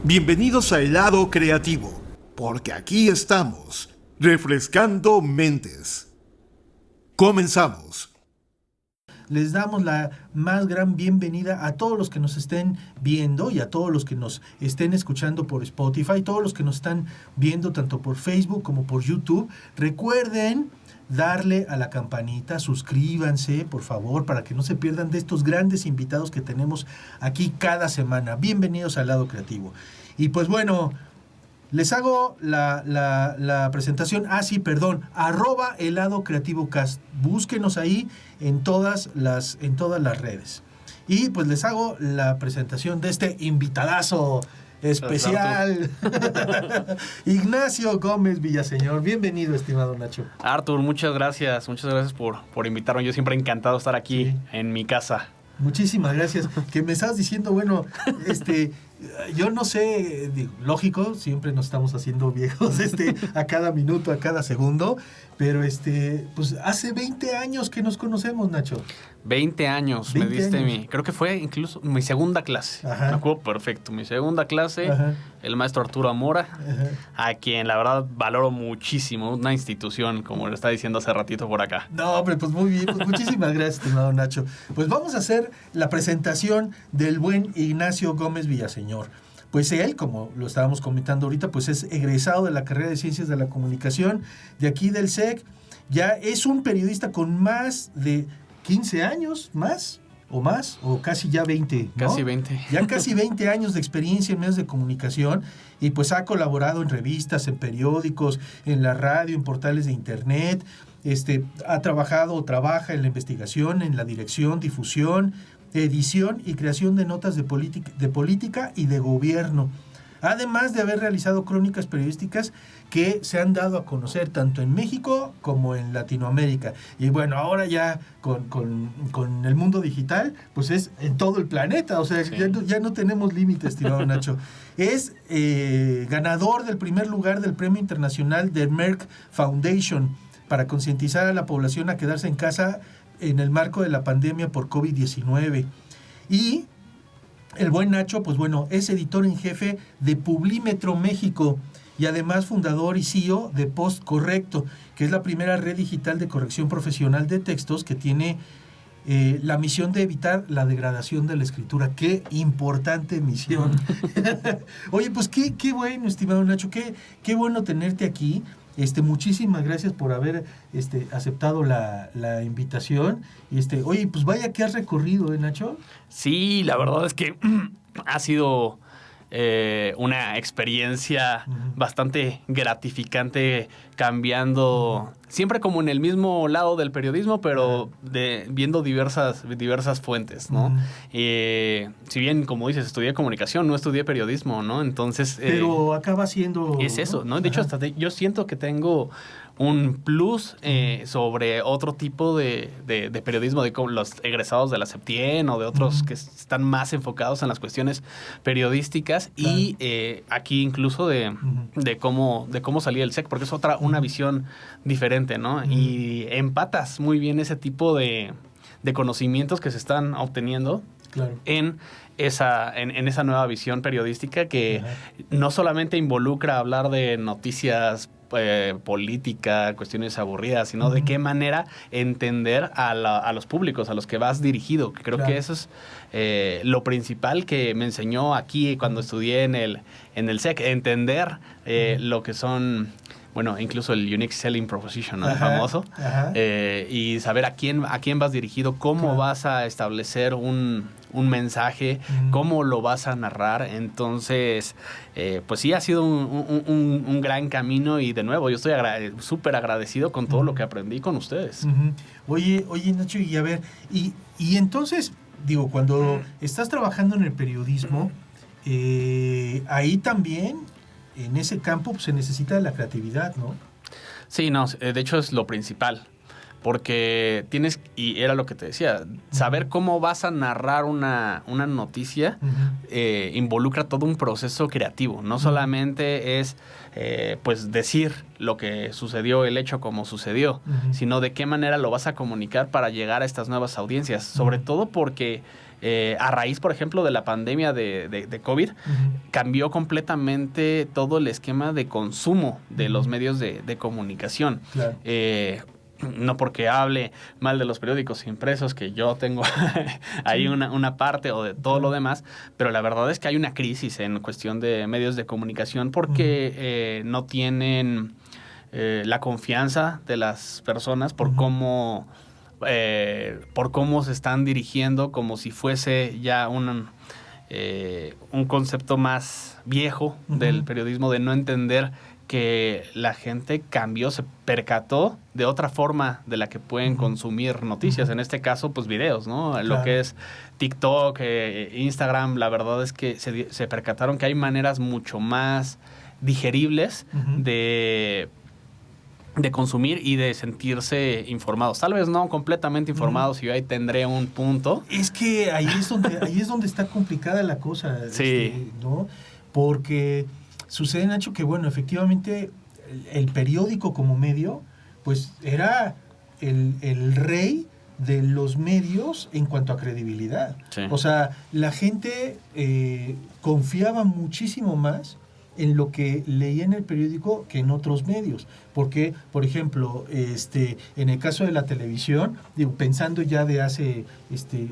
Bienvenidos a Helado Creativo, porque aquí estamos, refrescando mentes. Comenzamos. Les damos la más gran bienvenida a todos los que nos estén viendo y a todos los que nos estén escuchando por Spotify, todos los que nos están viendo tanto por Facebook como por YouTube. Recuerden darle a la campanita, suscríbanse, por favor, para que no se pierdan de estos grandes invitados que tenemos aquí cada semana. Bienvenidos al Lado Creativo. Y pues bueno, les hago la presentación. @Helado Creativo Cast. Búsquenos ahí en todas las redes. Y pues les hago la presentación de este invitadazo especial. Ignacio Gómez Villaseñor. Bienvenido, estimado Nacho. Arthur, muchas gracias por invitarme. Yo siempre he encantado estar aquí en mi casa. Muchísimas gracias. Que me estás diciendo, bueno, yo no sé, lógico, siempre nos estamos haciendo viejos a cada minuto, a cada segundo, pero pues hace 20 años que nos conocemos, Nacho. 20 años 20 me diste años. creo que fue incluso mi segunda clase. Ajá. Me acuerdo perfecto, mi segunda clase, Ajá. el maestro Arturo Amora, Ajá. a quien la verdad valoro muchísimo, una institución, como le estaba diciendo hace ratito por acá. No, hombre, pues muy bien, pues muchísimas gracias, estimado Nacho. Pues vamos a hacer la presentación del buen Ignacio Gómez Villaseñor. Pues él, como lo estábamos comentando ahorita, pues es egresado de la carrera de Ciencias de la Comunicación de aquí del SEC. Ya es un periodista con más de 15 años, o casi ya 20, ¿no? Casi 20. Ya casi 20 años de experiencia en medios de comunicación y pues ha colaborado en revistas, en periódicos, en la radio, en portales de internet. Ha trabajado o trabaja en la investigación, en la dirección, difusión, edición y creación de notas de política y de gobierno. Además de haber realizado crónicas periodísticas que se han dado a conocer tanto en México como en Latinoamérica. Y bueno, ahora ya con el mundo digital, pues es en todo el planeta. O sea, Sí. ya no tenemos límites, estimado Nacho. Es ganador del primer lugar del Premio Internacional de Merck Foundation para concientizar a la población a quedarse en casa en el marco de la pandemia por COVID-19. Y el buen Nacho, pues bueno, es editor en jefe de Publímetro México y además fundador y CEO de Post Correcto, que es la primera red digital de corrección profesional de textos que tiene la misión de evitar la degradación de la escritura. ¡Qué importante misión! Oye, pues qué bueno, estimado Nacho, qué bueno tenerte aquí. Muchísimas gracias por haber aceptado la invitación. Oye, pues vaya que has recorrido, Nacho. Sí, la verdad es que ha sido una experiencia bastante gratificante, cambiando siempre como en el mismo lado del periodismo, pero viendo diversas fuentes, ¿no? Si bien, como dices, estudié comunicación, no estudié periodismo, ¿no? Entonces... pero acaba siendo... Es eso, ¿no? De hecho, hasta yo siento que tengo un plus sobre otro tipo de periodismo, de como los egresados de la Septien o de otros que están más enfocados en las cuestiones periodísticas. Claro. Y aquí incluso de cómo salía el SEC, porque es una visión diferente, ¿no? Y empatas muy bien ese tipo de conocimientos que se están obteniendo. Claro. En esa nueva visión periodística que no solamente involucra hablar de noticias política, cuestiones aburridas, sino de qué manera entender a los públicos, a los que vas dirigido. Creo que eso es lo principal que me enseñó aquí cuando estudié en el SEC, entender lo que son... Bueno, incluso el Unique Selling Proposition, ¿no? El famoso. Y saber a quién vas dirigido, cómo vas a establecer un mensaje, cómo lo vas a narrar. Entonces, pues sí, ha sido un gran camino y de nuevo, yo estoy súper agradecido con todo lo que aprendí con ustedes. Oye, Nacho, y a ver, y entonces, digo, cuando estás trabajando en el periodismo, ahí también... En ese campo pues, se necesita de la creatividad, ¿no? Sí, no, de hecho es lo principal. Porque tienes, y era lo que te decía, saber cómo vas a narrar una noticia involucra todo un proceso creativo. No solamente es pues decir lo que sucedió, el hecho como sucedió, sino de qué manera lo vas a comunicar para llegar a estas nuevas audiencias. Sobre todo porque a raíz, por ejemplo, de la pandemia de COVID, cambió completamente todo el esquema de consumo de los medios de comunicación. Claro. No porque hable mal de los periódicos impresos, que yo tengo ahí una parte, o de todo lo demás, pero la verdad es que hay una crisis en cuestión de medios de comunicación porque no tienen la confianza de las personas por cómo se están dirigiendo, como si fuese ya un concepto más viejo del periodismo, de no entender que la gente cambió, se percató de otra forma de la que pueden consumir noticias, en este caso, pues videos, ¿no? Claro. Lo que es TikTok, Instagram, la verdad es que se percataron que hay maneras mucho más digeribles de consumir y de sentirse informados. Tal vez no completamente informados, y yo ahí tendré un punto. Es que ahí es donde está complicada la cosa, sí. ¿no? Porque sucede, Nacho, que bueno, efectivamente el periódico como medio, pues era el rey de los medios en cuanto a credibilidad. Sí. O sea, la gente confiaba muchísimo más en lo que leía en el periódico que en otros medios. Porque, por ejemplo, en el caso de la televisión, pensando ya de hace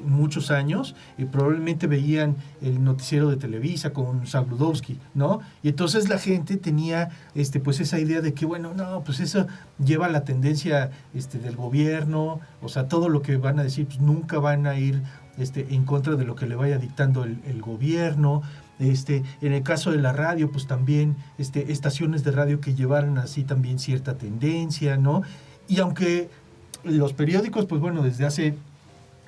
muchos años, probablemente veían el noticiero de Televisa con Sabludowski, ¿no? Y entonces la gente tenía pues esa idea de que, bueno, no, pues eso lleva la tendencia del gobierno, o sea, todo lo que van a decir, pues nunca van a ir en contra de lo que le vaya dictando el gobierno. En el caso de la radio, pues también estaciones de radio que llevaran así también cierta tendencia, ¿no? Y aunque los periódicos, pues bueno, desde hace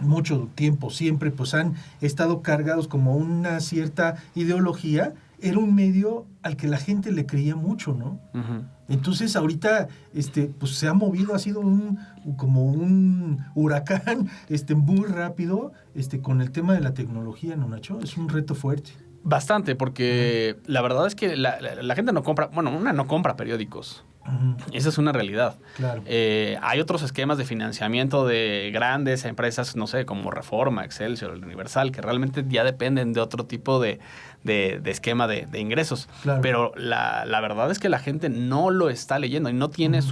mucho tiempo siempre pues han estado cargados como una cierta ideología, era un medio al que la gente le creía mucho, ¿no? Uh-huh. Entonces ahorita pues se ha movido, ha sido como un huracán muy rápido con el tema de la tecnología, ¿no, Nacho? Es un reto fuerte. Bastante, porque la verdad es que la gente no compra, no compra periódicos. Esa es una realidad. Claro. Hay otros esquemas de financiamiento de grandes empresas, no sé, como Reforma, Excelsior, Universal, que realmente ya dependen de otro tipo de esquema de ingresos. Claro. Pero la verdad es que la gente no lo está leyendo y no tienes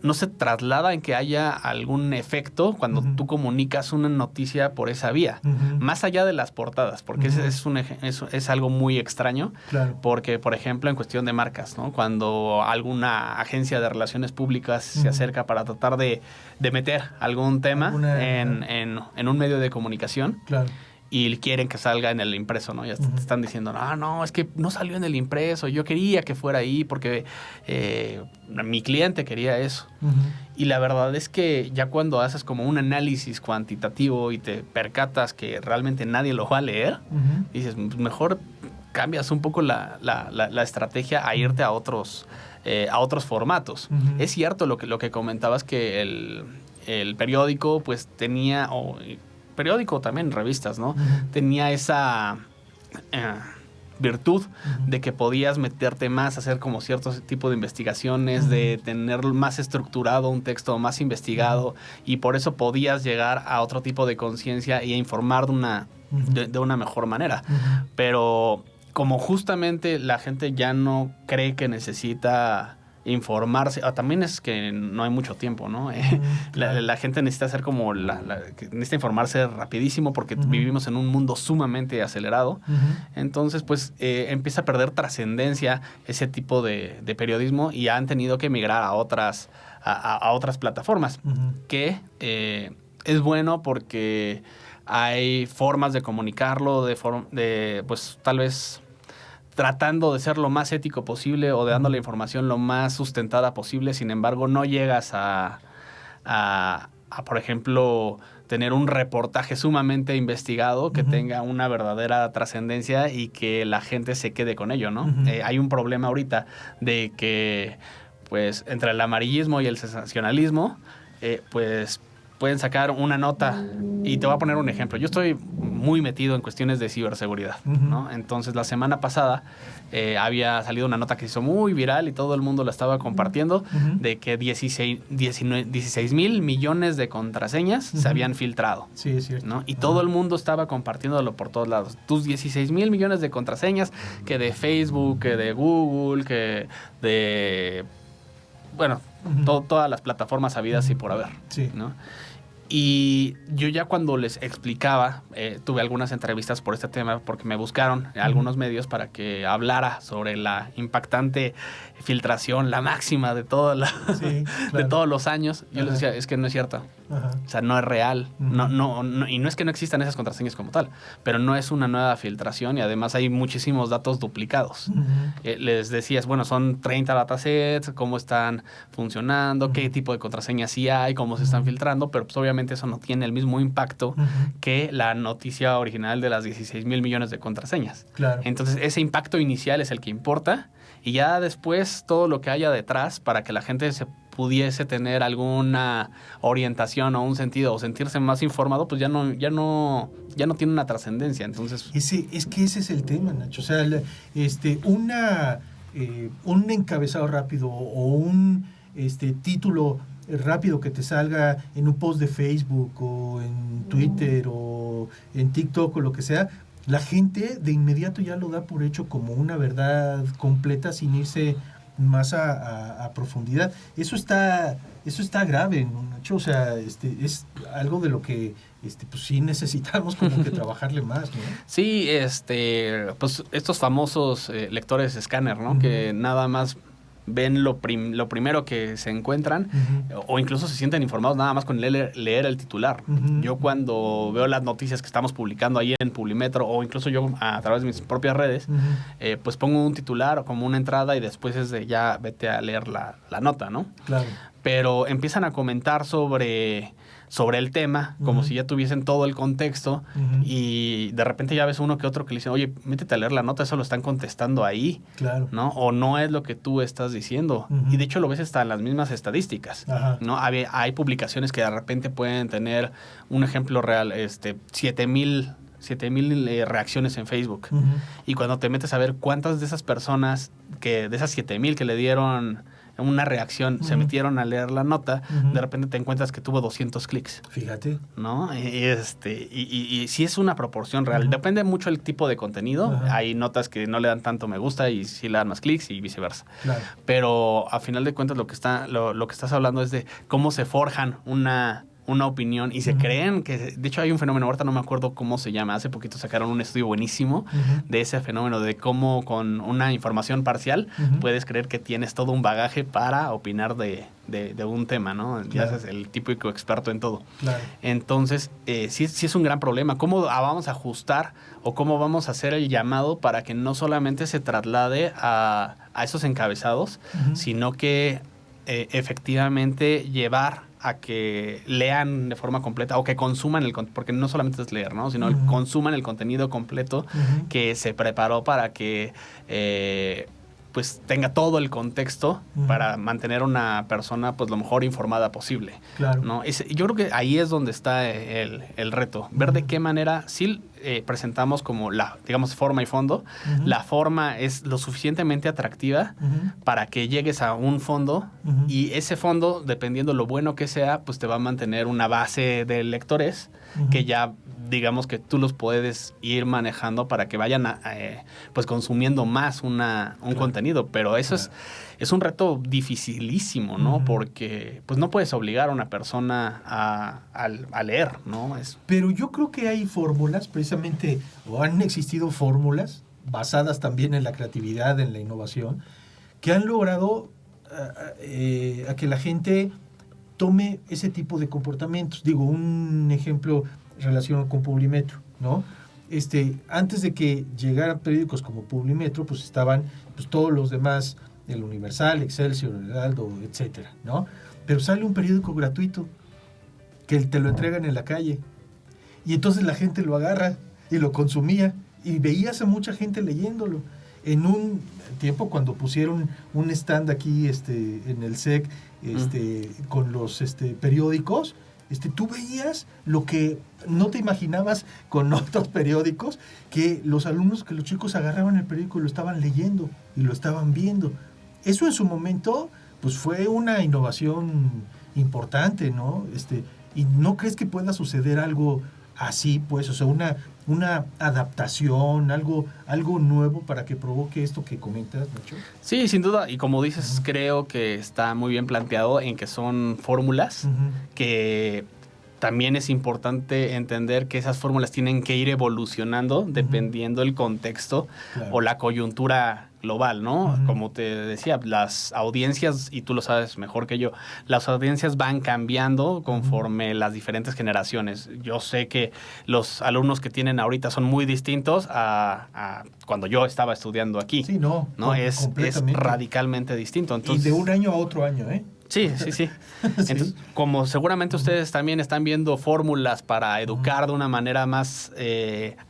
no se traslada en que haya algún efecto cuando tú comunicas una noticia por esa vía, más allá de las portadas, porque es algo muy extraño. Claro. Porque, por ejemplo, en cuestión de marcas, ¿no? Cuando alguna agencia de relaciones públicas se acerca para tratar de meter algún tema en un medio de comunicación, claro, y quieren que salga en el impreso, ¿no? Ya te están diciendo, no, es que no salió en el impreso, yo quería que fuera ahí porque mi cliente quería eso. Y la verdad es que ya cuando haces como un análisis cuantitativo y te percatas que realmente nadie lo va a leer, dices, mejor cambias un poco la estrategia a irte a otros formatos. Es cierto lo que comentabas, que el periódico pues tenía... periódico también, revistas, ¿no? Tenía esa virtud de que podías meterte más, hacer como cierto tipo de investigaciones, de tener más estructurado un texto, más investigado, y por eso podías llegar a otro tipo de conciencia y a informar de una mejor manera. Pero como justamente la gente ya no cree que necesita informarse, también es que no hay mucho tiempo, ¿no? Claro. La gente necesita hacer como necesita informarse rapidísimo porque vivimos en un mundo sumamente acelerado. Entonces, pues, empieza a perder trascendencia ese tipo de periodismo, y han tenido que migrar a otras plataformas, que es bueno porque hay formas de comunicarlo, pues, tal vez tratando de ser lo más ético posible o de dando la información lo más sustentada posible. Sin embargo, no llegas a por ejemplo, tener un reportaje sumamente investigado que tenga una verdadera trascendencia y que la gente se quede con ello, ¿no? Hay un problema ahorita de que, pues, entre el amarillismo y el sensacionalismo, pues, pueden sacar una nota y te voy a poner un ejemplo. Yo estoy muy metido en cuestiones de ciberseguridad, ¿no? Entonces, la semana pasada había salido una nota que se hizo muy viral y todo el mundo la estaba compartiendo de que 16 mil millones de contraseñas se habían filtrado. Sí, es cierto. ¿No? Y todo el mundo estaba compartiéndolo por todos lados. Tus 16 mil millones de contraseñas, que de Facebook, que de Google, que de... Bueno, todas las plataformas habidas y por haber. Sí. ¿No? Y yo ya cuando les explicaba, tuve algunas entrevistas por este tema porque me buscaron algunos medios para que hablara sobre la impactante filtración, la máxima de toda sí, claro. de todos los años. Yo Ajá. les decía, es que no es cierto. Ajá. O sea, no es real. No, y no es que no existan esas contraseñas como tal, pero no es una nueva filtración y además hay muchísimos datos duplicados. Les decías, bueno, son 30 datasets, cómo están funcionando, qué tipo de contraseñas sí hay, cómo se están filtrando, pero pues obviamente eso no tiene el mismo impacto que la noticia original de las 16 mil millones de contraseñas. Claro. Entonces, ese impacto inicial es el que importa y ya después todo lo que haya detrás para que la gente se pudiese tener alguna orientación o un sentido o sentirse más informado, pues ya no tiene una trascendencia. Entonces, Es que ese es el tema, Nacho. O sea, un encabezado rápido o un título rápido que te salga en un post de Facebook o en Twitter o en TikTok o lo que sea, la gente de inmediato ya lo da por hecho como una verdad completa sin irse más a profundidad. Eso está grave, ¿no, Nacho? O sea, es algo de lo que pues sí necesitamos como que trabajarle más, ¿no? sí, pues estos famosos lectores escáner, ¿no? Que nada más ven lo primero que se encuentran o incluso se sienten informados nada más con leer el titular. Yo cuando veo las noticias que estamos publicando ahí en Publimetro o incluso yo a través de mis propias redes, pues pongo un titular o como una entrada y después es de ya vete a leer la nota, ¿no? Claro. Pero empiezan a comentar sobre el tema, como si ya tuviesen todo el contexto y de repente ya ves uno que otro que le dicen, oye, métete a leer la nota, eso lo están contestando ahí, Claro. ¿no? O no es lo que tú estás diciendo. Y de hecho lo ves hasta en las mismas estadísticas, Ajá. ¿no? Hay publicaciones que de repente pueden tener un ejemplo real, 7,000 reacciones en Facebook. Y cuando te metes a ver cuántas de esas personas, de esas 7,000 que le dieron una reacción, se metieron a leer la nota, de repente te encuentras que tuvo 200 clics. Fíjate. ¿No? Y sí es una proporción real. Depende mucho el tipo de contenido. Hay notas que no le dan tanto me gusta y sí le dan más clics y viceversa. Claro. Pero a final de cuentas lo que estás hablando es de cómo se forjan una opinión y se creen que... De hecho, hay un fenómeno, ahorita no me acuerdo cómo se llama. Hace poquito sacaron un estudio buenísimo de ese fenómeno, de cómo con una información parcial puedes creer que tienes todo un bagaje para opinar de un tema, ¿no? Claro. Ya eres el típico experto en todo. Claro. Entonces, sí es un gran problema. ¿Cómo vamos a ajustar o cómo vamos a hacer el llamado para que no solamente se traslade a esos encabezados, sino que efectivamente llevar a que lean de forma completa o que consuman porque no solamente es leer, ¿no? Sino consuman el contenido completo que se preparó para que pues tenga todo el contexto para mantener una persona pues lo mejor informada posible. Claro. ¿No? Yo creo que ahí es donde está el reto. Ver de qué manera sí presentamos como la, digamos, forma y fondo. La forma es lo suficientemente atractiva para que llegues a un fondo y ese fondo, dependiendo lo bueno que sea, pues te va a mantener una base de lectores que ya, digamos que tú los puedes ir manejando para que vayan pues consumiendo más un contenido. Pero eso es un reto dificilísimo, ¿no? Porque pues no puedes obligar a una persona a leer, ¿no? Pero yo creo que hay fórmulas, precisamente, o han existido fórmulas basadas también en la creatividad, en la innovación, que han logrado a que la gente tome ese tipo de comportamientos. Digo, un ejemplo relacionado con Publimetro, ¿no? Antes de que llegaran periódicos como Publimetro, pues estaban pues todos los demás, el Universal, Excelsior, el Heraldo, etcétera, ¿no? Pero sale un periódico gratuito que te lo entregan en la calle y entonces la gente lo agarra y lo consumía y veías a mucha gente leyéndolo. En un tiempo cuando pusieron un stand aquí en el SEC con los periódicos, Tú veías lo que no te imaginabas con otros periódicos, que los chicos agarraban el periódico y lo estaban leyendo y lo estaban viendo. Eso en su momento, pues fue una innovación importante, ¿no? ¿Y no crees que pueda suceder algo así, pues? O sea, una adaptación, algo nuevo para que provoque esto que comentas, Nacho. Sí, sin duda. Y como dices, creo que está muy bien planteado en que son fórmulas que también es importante entender que esas fórmulas tienen que ir evolucionando dependiendo del contexto o la coyuntura global, ¿no? Como te decía, las audiencias, y tú lo sabes mejor que yo, las audiencias van cambiando conforme las diferentes generaciones. Yo sé que los alumnos que tienen ahorita son muy distintos a cuando yo estaba estudiando aquí. Sí, ¿no? Es radicalmente distinto. Entonces, y de un año a otro año, ¿eh? Sí. Entonces, como seguramente ustedes también están viendo fórmulas para educar de una manera más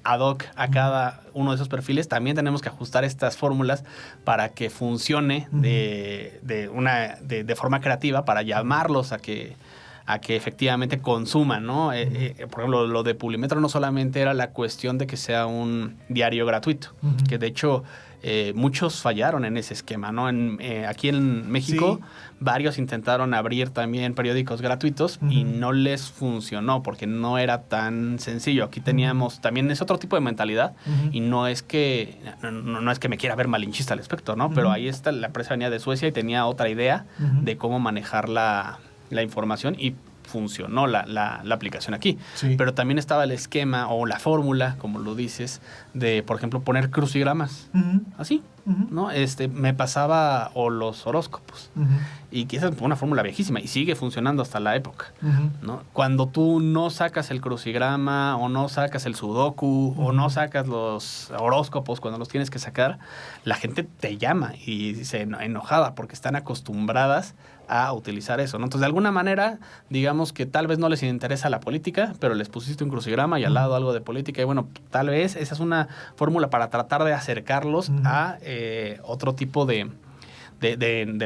ad hoc a cada uno de esos perfiles, también tenemos que ajustar estas fórmulas para que funcione de forma creativa, para llamarlos a que efectivamente consuman, ¿no? Por ejemplo, lo de Publimetro no solamente era la cuestión de que sea un diario gratuito, que de hecho muchos fallaron en ese esquema, ¿no? Aquí en México, varios intentaron abrir también periódicos gratuitos y no les funcionó porque no era tan sencillo. Aquí teníamos, también es otro tipo de mentalidad y no es que me quiera ver malinchista al respecto, ¿no? Pero ahí está, la empresa venía de Suecia y tenía otra idea de cómo manejar la información y funcionó la aplicación aquí. Sí. Pero también estaba el esquema o la fórmula, como lo dices, de, por ejemplo, poner crucigramas. Así, ¿no? Me pasaba o los horóscopos. Y que esa es una fórmula viejísima y sigue funcionando hasta la época, ¿no? Cuando tú no sacas el crucigrama o no sacas el sudoku o no sacas los horóscopos cuando los tienes que sacar, la gente te llama y se enojada porque están acostumbradas a utilizar eso, ¿no? Entonces, de alguna manera, digamos que tal vez no les interesa la política, pero les pusiste un crucigrama y al lado algo de política y bueno, tal vez esa es una fórmula para tratar de acercarlos a otro tipo de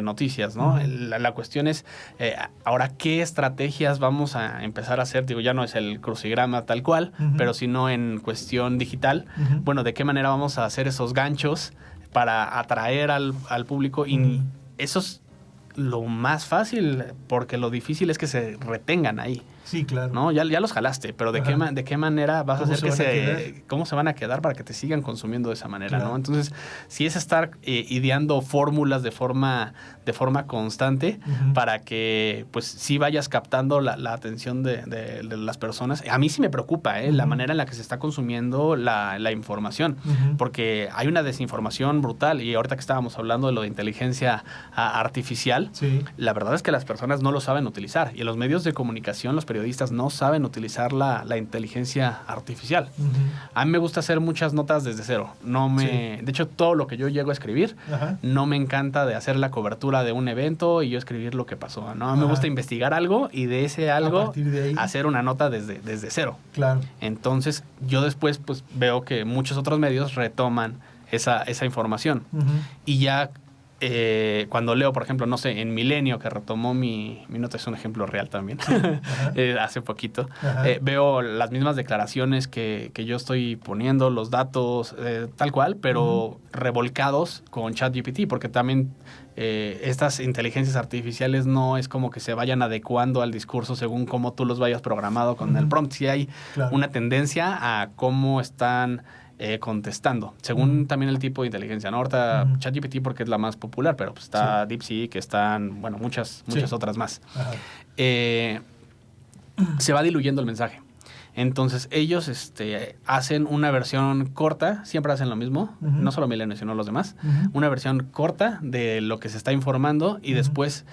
noticias, ¿no? La cuestión es, ahora, ¿qué estrategias vamos a empezar a hacer? Digo, ya no es el crucigrama tal cual, pero sino en cuestión digital. Bueno, ¿de qué manera vamos a hacer esos ganchos para atraer al público? Y eso es lo más fácil, porque lo difícil es que se retengan ahí. Sí, claro. ¿No? Ya los jalaste, pero ¿de qué manera vas a hacer cómo se van a quedar para que te sigan consumiendo de esa manera, ¿no? Entonces, sí es estar ideando fórmulas de forma constante para que, pues, sí vayas captando la atención de las personas. A mí sí me preocupa, la manera en la que se está consumiendo la información, porque hay una desinformación brutal y ahorita que estábamos hablando de lo de inteligencia artificial, la verdad es que las personas no lo saben utilizar y en los medios de comunicación, los periodistas no saben utilizar la inteligencia artificial. A mí me gusta hacer muchas notas desde cero. De hecho, todo lo que yo llego a escribir, no me encanta de hacer la cobertura de un evento y yo escribir lo que pasó, ¿no? A mí me gusta investigar algo y de ese algo hacer una nota desde cero. Claro. Entonces, yo después pues veo que muchos otros medios retoman esa información. Y ya cuando leo, por ejemplo, no sé, en Milenio, que retomó mi nota, es un ejemplo real también, hace poquito, veo las mismas declaraciones que yo estoy poniendo, los datos, tal cual, pero revolcados con ChatGPT, porque también estas inteligencias artificiales no es como que se vayan adecuando al discurso según cómo tú los vayas programado con el prompt. Sí hay una tendencia a cómo están contestando, según también el tipo de inteligencia, ¿no? Ahorita ChatGPT porque es la más popular, pero pues está DeepSeek, que están, bueno, muchas otras más. Se va diluyendo el mensaje. Entonces, ellos hacen una versión corta, siempre hacen lo mismo, no solo Milenio, sino los demás, una versión corta de lo que se está informando y después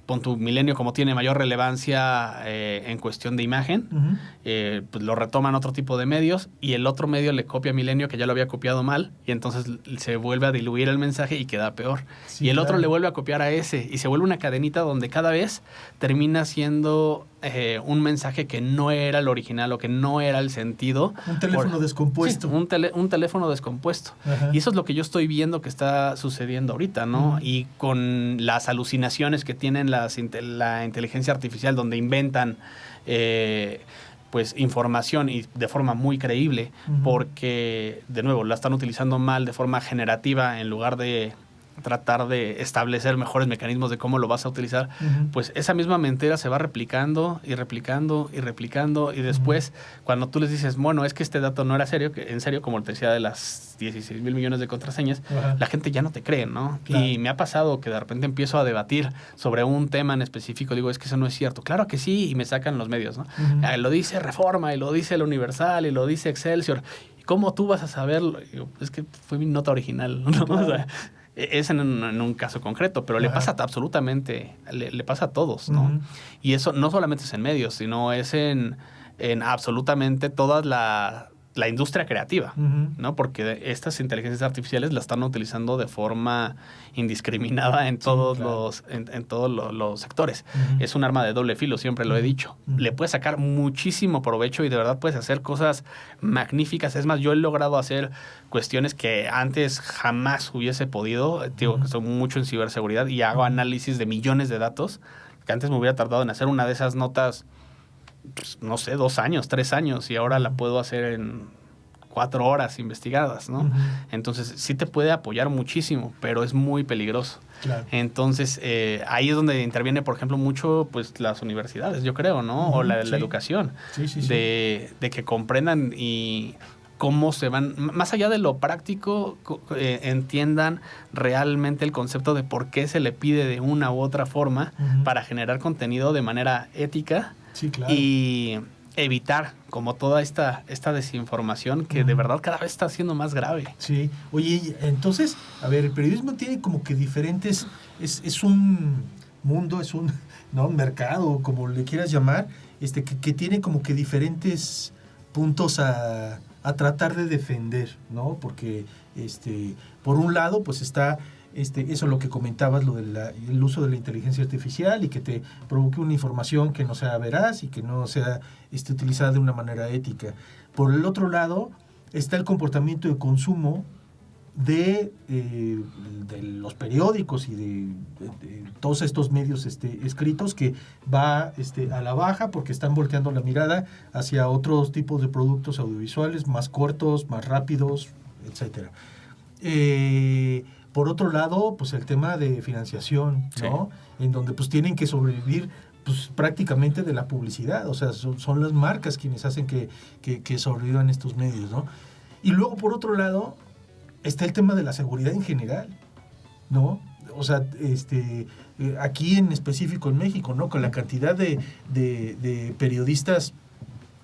pon tu Milenio, como tiene mayor relevancia en cuestión de imagen, pues lo retoman otro tipo de medios y el otro medio le copia a Milenio que ya lo había copiado mal y entonces se vuelve a diluir el mensaje y queda peor. Y el otro le vuelve a copiar a ese y se vuelve una cadenita donde cada vez termina siendo un mensaje que no era el original o que no era el sentido. Un teléfono descompuesto. Sí, un teléfono descompuesto. Ajá. Y eso es lo que yo estoy viendo que está sucediendo ahorita, ¿no? Y con las alucinaciones que tienen la inteligencia artificial, donde inventan pues información y de forma muy creíble, porque, de nuevo, la están utilizando mal de forma generativa en lugar de tratar de establecer mejores mecanismos de cómo lo vas a utilizar, pues esa misma mentira se va replicando y replicando y replicando, y después cuando tú les dices, bueno, es que este dato no era serio, que en serio, como te decía, de las 16,000 millones de contraseñas, la gente ya no te cree, ¿no? Claro. Y me ha pasado que de repente empiezo a debatir sobre un tema en específico, digo, es que eso no es cierto. Claro que sí, y me sacan los medios, ¿no? Lo dice Reforma, y lo dice El Universal, y lo dice Excelsior. ¿Cómo tú vas a saberlo? Digo, es que fue mi nota original, ¿no? Claro. O sea, es en un caso concreto, pero le pasa absolutamente, le pasa a todos, ¿no? Y eso no solamente es en medios, sino es en absolutamente toda la industria creativa, ¿no? Porque estas inteligencias artificiales la están utilizando de forma indiscriminada en todos los sectores. Es un arma de doble filo, siempre lo he dicho. Le puedes sacar muchísimo provecho y de verdad puedes hacer cosas magníficas. Es más, yo he logrado hacer cuestiones que antes jamás hubiese podido. Digo que estoy mucho en ciberseguridad y hago análisis de millones de datos que antes me hubiera tardado en hacer una de esas notas, pues, no sé, 2 años, 3 años, y ahora la puedo hacer en 4 horas investigadas, ¿no? Entonces, sí te puede apoyar muchísimo, pero es muy peligroso. Claro. Entonces, ahí es donde interviene, por ejemplo, mucho pues las universidades, yo creo, ¿no? O la educación. De que comprendan y cómo se van, más allá de lo práctico, entiendan realmente el concepto de por qué se le pide de una u otra forma para generar contenido de manera ética. Sí, claro. Y evitar como toda esta desinformación que de verdad cada vez está siendo más grave. Sí. Oye, entonces, a ver, el periodismo tiene como que diferentes, es un mundo, es un mercado, como le quieras llamar, que tiene como que diferentes puntos a tratar de defender, ¿no? Porque por un lado, pues está eso lo que comentabas, lo del uso de la inteligencia artificial y que te provoque una información que no sea veraz y que no sea utilizada de una manera ética. Por el otro lado, está el comportamiento de consumo de los periódicos y de todos estos medios escritos, que va a la baja porque están volteando la mirada hacia otros tipos de productos audiovisuales más cortos, más rápidos, etcétera. Por otro lado, pues el tema de financiación, ¿no? Sí. En donde pues tienen que sobrevivir pues prácticamente de la publicidad, o sea, son las marcas quienes hacen que sobrevivan estos medios, ¿no? Y luego, por otro lado, está el tema de la seguridad en general, ¿no? O sea, aquí en específico en México, ¿no? Con la cantidad de periodistas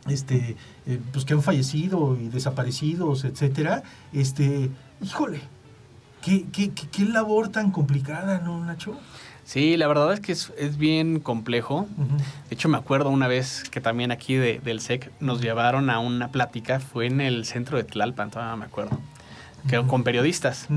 pues que han fallecido y desaparecidos, etcétera, híjole, qué labor tan complicada, ¿no, Nacho? Sí, la verdad es que es bien complejo. De hecho, me acuerdo una vez que también aquí del SEC nos llevaron a una plática, fue en el centro de Tlalpan, todavía me acuerdo, que con periodistas.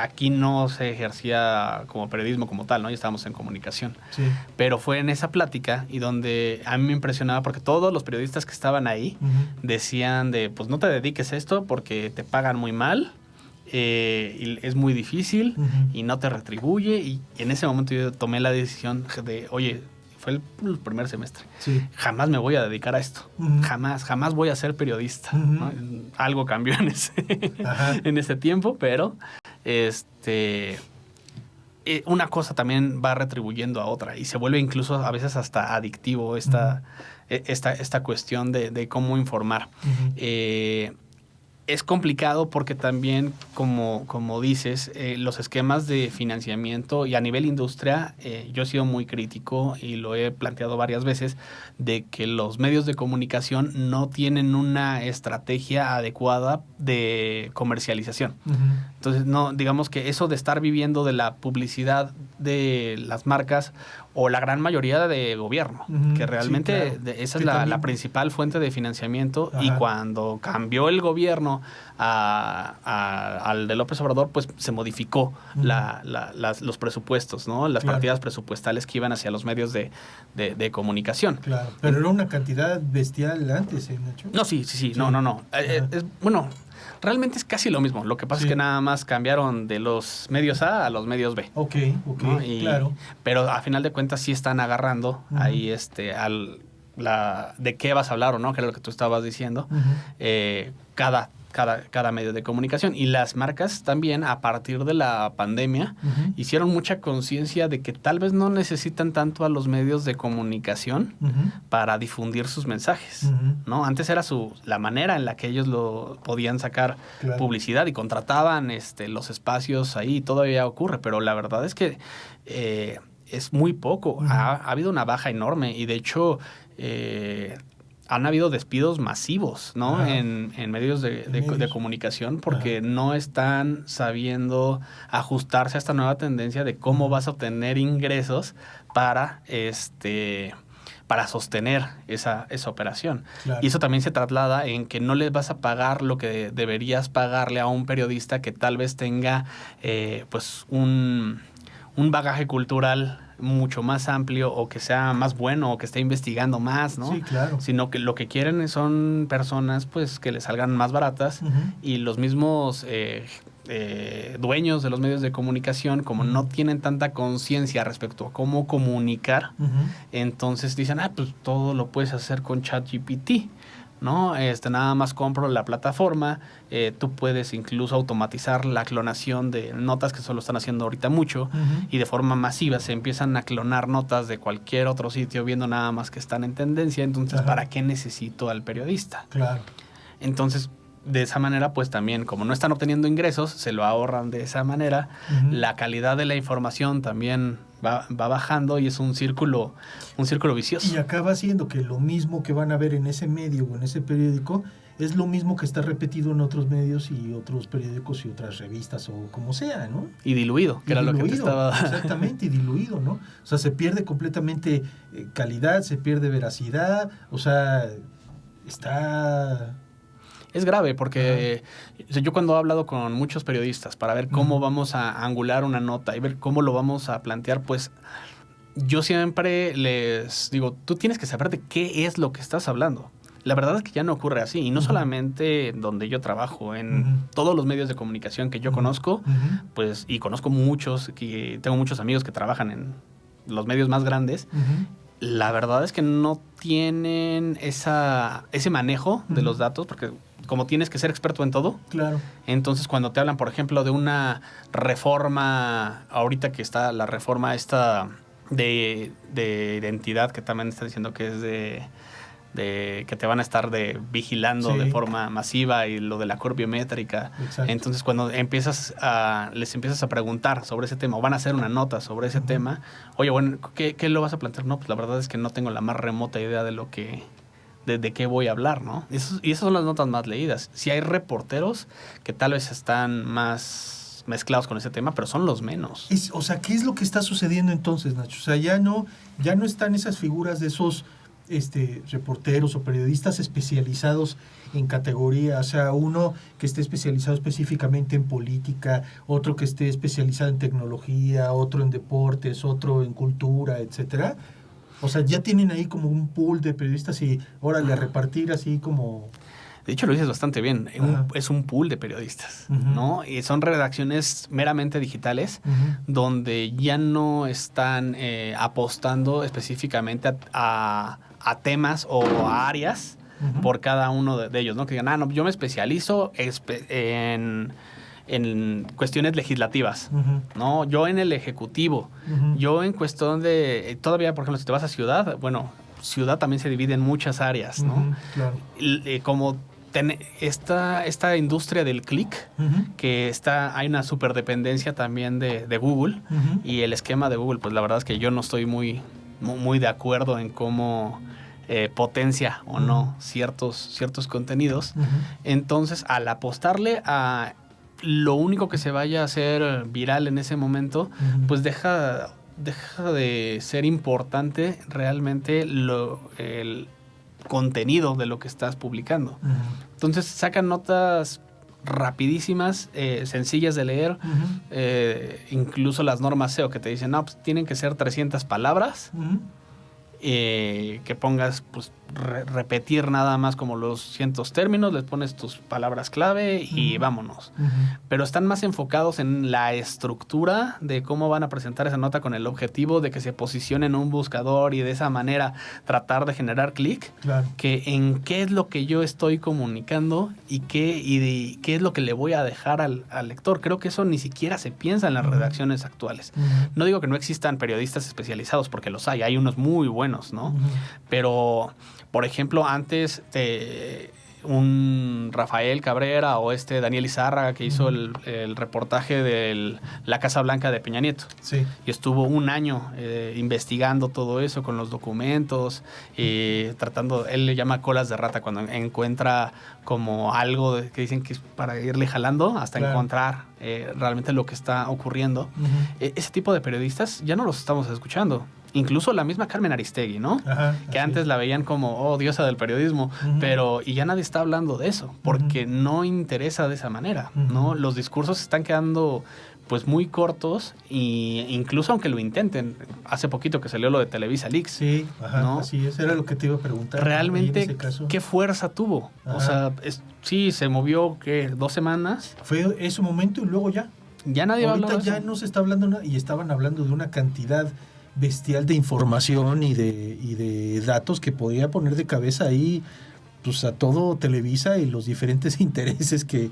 Aquí no se ejercía como periodismo como tal, ¿no? Ya estábamos en comunicación. Sí. Pero fue en esa plática y donde a mí me impresionaba porque todos los periodistas que estaban ahí decían pues no te dediques a esto porque te pagan muy mal. Y es muy difícil y no te retribuye, y en ese momento yo tomé la decisión de, oye, fue el primer semestre, jamás me voy a dedicar a esto, jamás voy a ser periodista, ¿no? Algo cambió en ese tiempo, pero una cosa también va retribuyendo a otra y se vuelve incluso a veces hasta adictivo esta cuestión de cómo informar. Es complicado porque también, como dices, los esquemas de financiamiento y a nivel industria, yo he sido muy crítico y lo he planteado varias veces, de que los medios de comunicación no tienen una estrategia adecuada de comercialización. Entonces, no, digamos que eso de estar viviendo de la publicidad de las marcas o la gran mayoría de gobierno, que realmente sí, claro. esa Que es la también... principal fuente de financiamiento. Ajá. Y cuando cambió el gobierno al de López Obrador, pues se modificó los presupuestos, ¿no? Las partidas presupuestales que iban hacia los medios de comunicación. Claro, pero era una cantidad bestial antes, Nacho. No, sí. No. Bueno, realmente es casi lo mismo. Lo que pasa es que nada más cambiaron de los medios A los medios B. Ok, ¿no? claro. Pero a final de cuentas sí están agarrando ahí de qué vas a hablar o no, que era lo que tú estabas diciendo, cada medio de comunicación. Y las marcas también, a partir de la pandemia, hicieron mucha conciencia de que tal vez no necesitan tanto a los medios de comunicación para difundir sus mensajes, ¿no? Antes era la manera en la que ellos lo podían sacar publicidad y contrataban los espacios ahí, todavía ocurre, pero la verdad es que es muy poco. Ha habido una baja enorme y de hecho... han habido despidos masivos, ¿no? En medios de comunicación porque no están sabiendo ajustarse a esta nueva tendencia de cómo vas a obtener ingresos para sostener esa operación. Claro. Y eso también se traslada en que no les vas a pagar lo que deberías pagarle a un periodista que tal vez tenga pues un bagaje cultural mucho más amplio o que sea más bueno o que esté investigando más, ¿no? Sí, claro. Sino que lo que quieren son personas pues que les salgan más baratas y los mismos dueños de los medios de comunicación, como no tienen tanta conciencia respecto a cómo comunicar, entonces dicen, pues todo lo puedes hacer con ChatGPT, ¿no? Nada más compro la plataforma, tú puedes incluso automatizar la clonación de notas, que eso lo están haciendo ahorita mucho, y de forma masiva se empiezan a clonar notas de cualquier otro sitio viendo nada más que están en tendencia, entonces ¿para qué necesito al periodista? Claro. Entonces, de esa manera, pues también, como no están obteniendo ingresos, se lo ahorran de esa manera, la calidad de la información también va bajando y es un círculo vicioso. Y acaba siendo que lo mismo que van a ver en ese medio o en ese periódico es lo mismo que está repetido en otros medios y otros periódicos y otras revistas o como sea, ¿no? Y diluido, que era lo que te estaba... Exactamente, y diluido, ¿no? O sea, se pierde completamente calidad, se pierde veracidad, o sea, está... Es grave porque yo cuando he hablado con muchos periodistas para ver cómo vamos a angular una nota y ver cómo lo vamos a plantear, pues yo siempre les digo, tú tienes que saber de qué es lo que estás hablando. La verdad es que ya no ocurre así, y no solamente donde yo trabajo, en todos los medios de comunicación que yo conozco, pues, y conozco muchos, que tengo muchos amigos que trabajan en los medios más grandes, la verdad es que no tienen ese manejo de los datos, porque como tienes que ser experto en todo, claro. Entonces cuando te hablan, por ejemplo, de una reforma, ahorita que está la reforma esta de identidad, que también está diciendo que es de que te van a estar vigilando de forma masiva, y lo de la curva biométrica. Exacto. Entonces cuando les empiezas a preguntar sobre ese tema, o van a hacer una nota sobre ese tema, oye, bueno, ¿qué lo vas a plantear? No, pues la verdad es que no tengo la más remota idea de lo que... de qué voy a hablar, ¿no? Y esas son las notas más leídas. Sí hay reporteros que tal vez están más mezclados con ese tema, pero son los menos. O sea, ¿qué es lo que está sucediendo entonces, Nacho? O sea, ya no están esas figuras de esos reporteros o periodistas especializados en categoría, o sea, uno que esté especializado específicamente en política, otro que esté especializado en tecnología, otro en deportes, otro en cultura, etcétera. O sea, ya tienen ahí como un pool de periodistas y órale a repartir así como... De hecho, lo dices bastante bien. Es un pool de periodistas, ¿no? Y son redacciones meramente digitales, donde ya no están apostando específicamente a temas o a áreas por cada uno de ellos, ¿no? Que digan, no, yo me especializo en cuestiones legislativas, ¿no? Yo en el ejecutivo, yo en cuestión de... Todavía, por ejemplo, si te vas a Ciudad, bueno, Ciudad también se divide en muchas áreas, ¿no? Claro. Como esta industria del click, que hay una superdependencia también de Google, y el esquema de Google, pues la verdad es que yo no estoy muy de acuerdo en cómo potencia o no ciertos contenidos. Entonces, al apostarle a lo único que se vaya a hacer viral en ese momento, pues deja de ser importante realmente el contenido de lo que estás publicando. Entonces sacan notas rapidísimas, sencillas de leer, incluso las normas SEO que te dicen, no, pues tienen que ser 300 palabras, que pongas, pues, repetir nada más como los cientos términos, les pones tus palabras clave y vámonos. Pero están más enfocados en la estructura de cómo van a presentar esa nota con el objetivo de que se posicione en un buscador y de esa manera tratar de generar clic, que en qué es lo que yo estoy comunicando y qué es lo que le voy a dejar al lector. Creo que eso ni siquiera se piensa en las redacciones actuales. No digo que no existan periodistas especializados, porque los hay unos muy buenos, ¿no? Pero, por ejemplo, antes un Rafael Cabrera o Daniel Izárraga, que hizo el reportaje de la Casa Blanca de Peña Nieto. Sí. Y estuvo un año investigando todo eso con los documentos, tratando, él le llama colas de rata, cuando encuentra como algo que dicen que es para irle jalando hasta encontrar realmente lo que está ocurriendo. Ese tipo de periodistas ya no los estamos escuchando. Incluso la misma Carmen Aristegui, ¿no? Que antes la veían como, diosa del periodismo, y ya nadie está hablando de eso, porque no interesa de esa manera, ¿no? Los discursos están quedando, pues, muy cortos, y incluso aunque lo intenten, hace poquito que salió lo de Televisa Leaks. Sí, ¿no? Así es, era lo que te iba a preguntar. Realmente, ¿qué fuerza tuvo? O sea, sí, se movió, ¿qué? 2 semanas. Fue ese momento y luego ya. Ya nadie va a hablar de eso. Ahorita ya no se está hablando nada, y estaban hablando de una cantidad bestial de información y de datos que podría poner de cabeza ahí, pues, a todo Televisa y los diferentes intereses que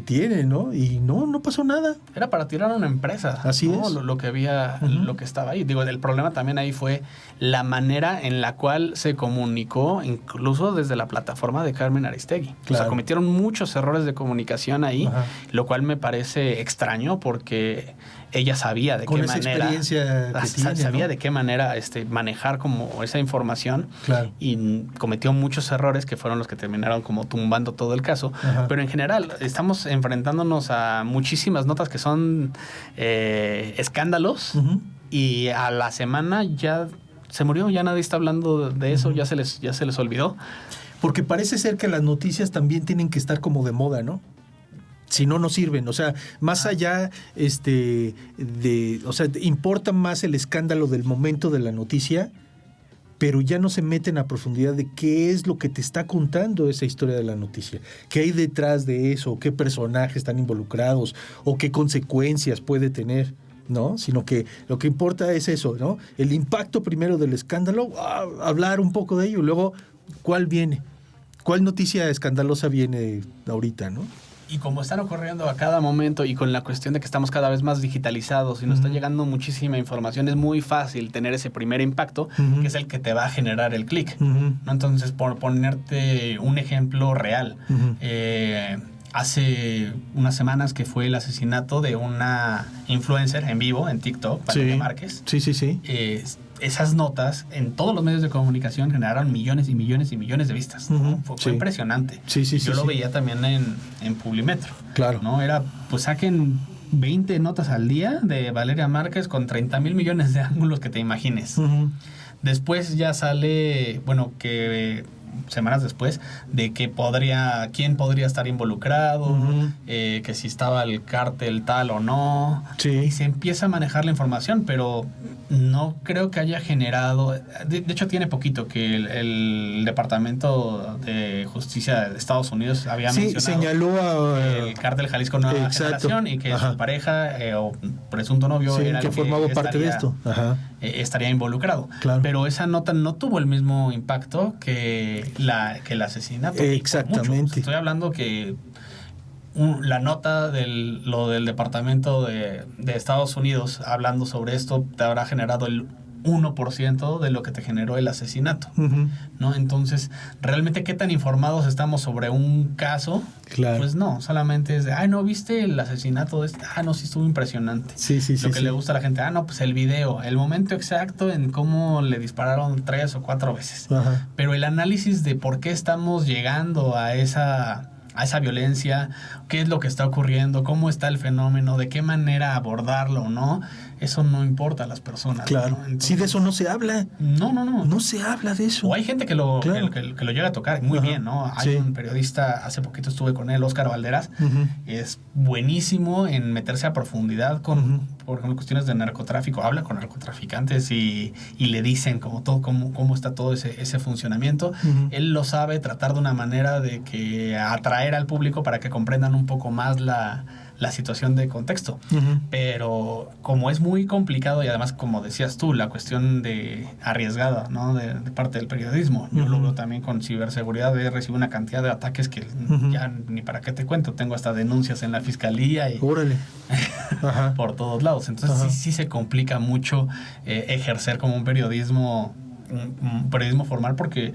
tiene, ¿no? Y no pasó nada. Era para tirar a una empresa. Así ¿no? es. Lo que había, lo que estaba ahí. Digo, el problema también ahí fue la manera en la cual se comunicó, incluso desde la plataforma de Carmen Aristegui. O sea, cometieron muchos errores de comunicación ahí, lo cual me parece extraño, porque ella sabía de qué manera. Con esa experiencia que tiene, sabía, ¿no?, de qué manera manejar como esa información. Y cometió muchos errores que fueron los que terminaron como tumbando todo el caso. Pero en general estamos enfrentándonos a muchísimas notas que son escándalos, y a la semana ya se murió, ya nadie está hablando de eso, ya se les olvidó. Porque parece ser que las noticias también tienen que estar como de moda, ¿no? Si no, no sirven. O sea, más allá o sea, importa más el escándalo del momento de la noticia, pero ya no se meten a profundidad de qué es lo que te está contando esa historia de la noticia, qué hay detrás de eso, qué personajes están involucrados o qué consecuencias puede tener, ¿no? Sino que lo que importa es eso, ¿no? El impacto primero del escándalo, hablar un poco de ello, y luego, ¿cuál viene? ¿Cuál noticia escandalosa viene ahorita, no? Y como están ocurriendo a cada momento, y con la cuestión de que estamos cada vez más digitalizados y nos está llegando muchísima información, es muy fácil tener ese primer impacto, que es el que te va a generar el clic, ¿no? Entonces, por ponerte un ejemplo real, hace unas semanas que fue el asesinato de una influencer en vivo en TikTok, Paloma Márquez. Sí. Esas notas en todos los medios de comunicación generaron millones y millones y millones de vistas, ¿no? Fue impresionante. Yo lo veía también en Publimetro. Claro. ¿No? Era, pues, saquen 20 notas al día de Valeria Márquez con 30,000 millones de ángulos que te imagines. Después ya sale, que semanas después, de que quién podría estar involucrado, que si estaba el cártel tal o no. Y se empieza a manejar la información, pero no creo que haya generado... De hecho, tiene poquito que el Departamento de Justicia de Estados Unidos había mencionado... señaló el cártel Jalisco Nueva Generación, y que su pareja o presunto novio era que formaba parte de esto. Estaría involucrado. Pero esa nota no tuvo el mismo impacto que el asesinato. Exactamente. Estoy hablando que la nota lo del Departamento de Estados Unidos hablando sobre esto te habrá generado el 1% de lo que te generó el asesinato, ¿no? Entonces, ¿realmente qué tan informados estamos sobre un caso? Pues no, solamente es de, no, ¿viste el asesinato de este? No, sí estuvo impresionante. Lo que le gusta a la gente, no, pues el video, el momento exacto en cómo le dispararon 3 o 4 veces. Pero el análisis de por qué estamos llegando a a esa violencia, qué es lo que está ocurriendo, cómo está el fenómeno, de qué manera abordarlo, ¿no? Eso no importa a las personas. Claro. ¿no? Entonces, Sí, de eso no se habla. No. No se habla de eso. O hay gente que lo, Claro. que lo llega a tocar muy Ajá. bien, ¿no? Hay Sí. un periodista, hace poquito estuve con él, Óscar Valderas, Ujú. es buenísimo en meterse a profundidad con, Ujú. por ejemplo, cuestiones de narcotráfico. Habla con narcotraficantes y le dicen cómo está todo ese funcionamiento. Ujú. Él lo sabe tratar de una manera de que atraer al público para que comprendan un poco más la situación de contexto. Ujú. Pero como es muy complicado y además, como decías tú, la cuestión de arriesgada, ¿no? de parte del periodismo. Yo lo Ujú. veo también con ciberseguridad. He recibido una cantidad de ataques que Ujú. ya ni para qué te cuento. Tengo hasta denuncias en la fiscalía y Órale. Ajá. por todos lados. Entonces Ajá. sí se complica mucho ejercer como un periodismo formal porque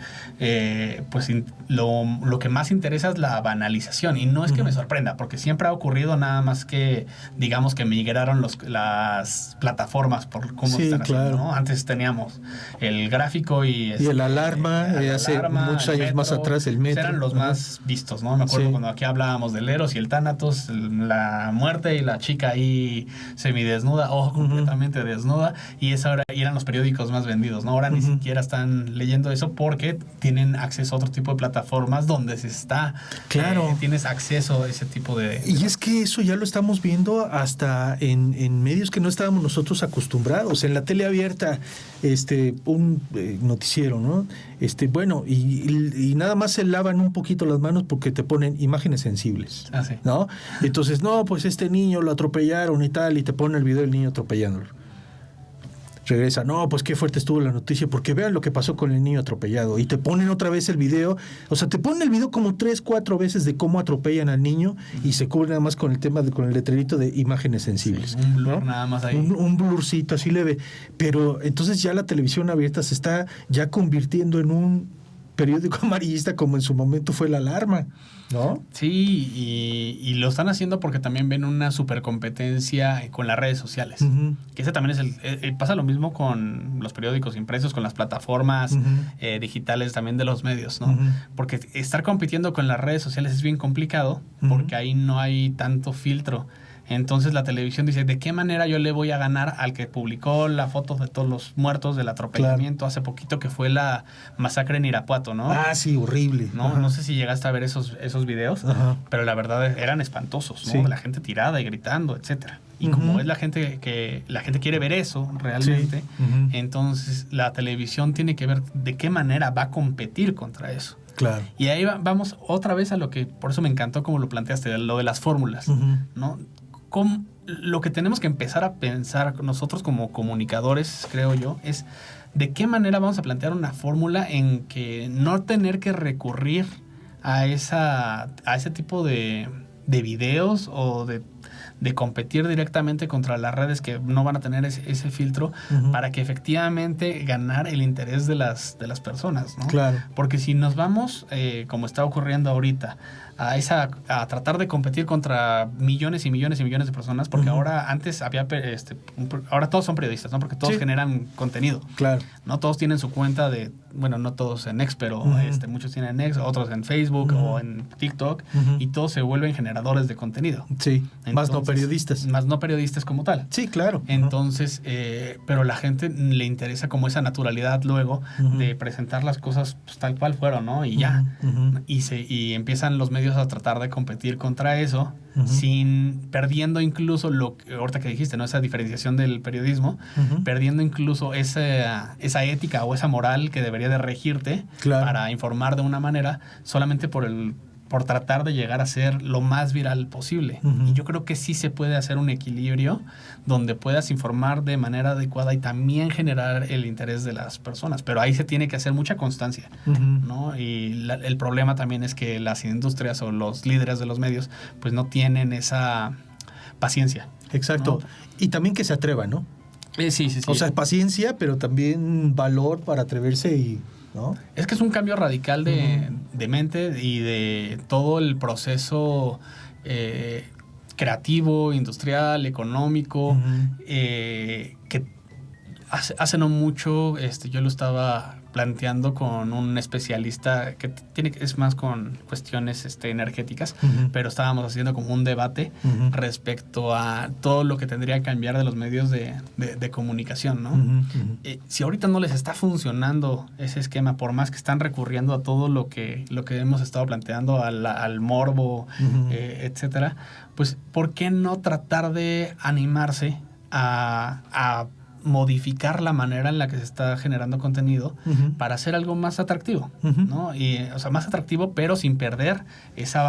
pues lo que más interesa es la banalización y no es que me sorprenda porque siempre ha ocurrido, nada más que digamos que migraron las plataformas por cómo Sí, están haciendo, claro. ¿no? Antes teníamos el gráfico y el alarma, hace alarma, muchos el años más atrás, el metro. eran los Ajá. más vistos, ¿no? Me acuerdo Sí. cuando aquí hablábamos del Eros y el Tánatos, la muerte y la chica ahí semidesnuda o completamente desnuda, y esa hora eran los periódicos más vendidos, ¿no? Ahora ni siquiera están leyendo eso porque tienen acceso a otro tipo de plataformas donde se está, Claro. tienes acceso a ese tipo de... Y es que eso ya lo estamos viendo hasta en medios que no estábamos nosotros acostumbrados. En la tele abierta, un noticiero, ¿no? Bueno, y nada más se lavan un poquito las manos porque te ponen imágenes sensibles, Ah, sí. ¿no? Entonces, no, pues este niño lo atropellaron y tal, y te ponen el video del niño atropellándolo. Regresa, no, pues qué fuerte estuvo la noticia, porque vean lo que pasó con el niño atropellado. Y te ponen otra vez el video, o sea, te ponen el video como 3, 4 veces de cómo atropellan al niño y se cubre nada más con el tema, con el letrerito de imágenes sensibles. Un blur, ¿no? nada más ahí. Un blurcito así leve. Pero entonces ya la televisión abierta se está ya convirtiendo en un periódico amarillista como en su momento fue La Alarma, ¿no? Sí, y lo están haciendo porque también ven una supercompetencia con las redes sociales. Uh-huh. Que ese también es pasa lo mismo con los periódicos impresos, con las plataformas digitales también de los medios, ¿no? Uh-huh. Porque estar compitiendo con las redes sociales es bien complicado porque ahí no hay tanto filtro. Entonces la televisión dice, ¿de qué manera yo le voy a ganar al que publicó la foto de todos los muertos del atropellamiento hace poquito, que fue la masacre en Irapuato, ¿no? Ah, sí, horrible. No sé si llegaste a ver esos videos, pero la verdad eran espantosos, ¿no? Sí. La gente tirada y gritando, etcétera. Y como es la gente quiere ver eso realmente, Sí. entonces la televisión tiene que ver de qué manera va a competir contra eso. Claro. Y ahí vamos otra vez a lo que, por eso me encantó como lo planteaste, lo de las fórmulas, ¿no? Lo que tenemos que empezar a pensar nosotros como comunicadores, creo yo, es de qué manera vamos a plantear una fórmula en que no tener que recurrir a ese tipo de videos o de competir directamente contra las redes que no van a tener ese filtro para que efectivamente ganar el interés de las personas, ¿no? Claro. Porque si nos vamos, como está ocurriendo ahorita, a tratar de competir contra millones y millones y millones de personas, porque ahora antes había ahora todos son periodistas, ¿no? Porque todos generan contenido. Claro. No todos tienen su cuenta de, bueno, no todos en X, pero muchos tienen X, otros en Facebook o en TikTok, y todos se vuelven generadores de contenido. Sí. Entonces, más no periodistas. Más no periodistas como tal. Sí, claro. Entonces, pero la gente le interesa como esa naturalidad luego de presentar las cosas pues, tal cual fueron, ¿no? Y ya. Y empiezan los medios a tratar de competir contra eso, perdiendo incluso lo que ahorita que dijiste, ¿no? Esa diferenciación del periodismo, perdiendo incluso esa ética o esa moral que debería de regirte para informar de una manera solamente por tratar de llegar a ser lo más viral posible. Y yo creo que sí se puede hacer un equilibrio donde puedas informar de manera adecuada y también generar el interés de las personas. Pero ahí se tiene que hacer mucha constancia, ¿no? Y el problema también es que las industrias o los líderes de los medios pues no tienen esa paciencia. Exacto. ¿No? Y también que se atrevan, ¿no? Sí. O sea, paciencia, pero también valor para atreverse y... ¿no? Es que es un cambio radical de mente y de todo el proceso creativo, industrial, económico, que hace no mucho yo lo estaba planteando con un especialista que es más con cuestiones energéticas, pero estábamos haciendo como un debate respecto a todo lo que tendría que cambiar de los medios de comunicación, ¿no? Si ahorita no les está funcionando ese esquema, por más que están recurriendo a todo lo que hemos estado planteando, al morbo, etcétera, pues ¿por qué no tratar de animarse a modificar la manera en la que se está generando contenido para hacer algo más atractivo, ¿no? O sea, más atractivo, pero sin perder esa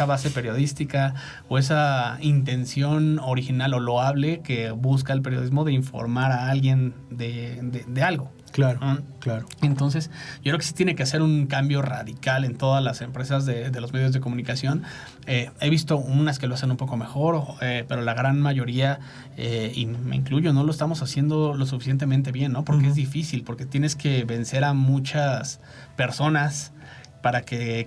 base periodística o esa intención original o loable que busca el periodismo de informar a alguien de algo. Claro, claro. Entonces, yo creo que sí tiene que hacer un cambio radical en todas las empresas de los medios de comunicación. He visto unas que lo hacen un poco mejor, pero la gran mayoría, y me incluyo, no lo estamos haciendo lo suficientemente bien, ¿no? Porque es difícil, porque tienes que vencer a muchas personas para que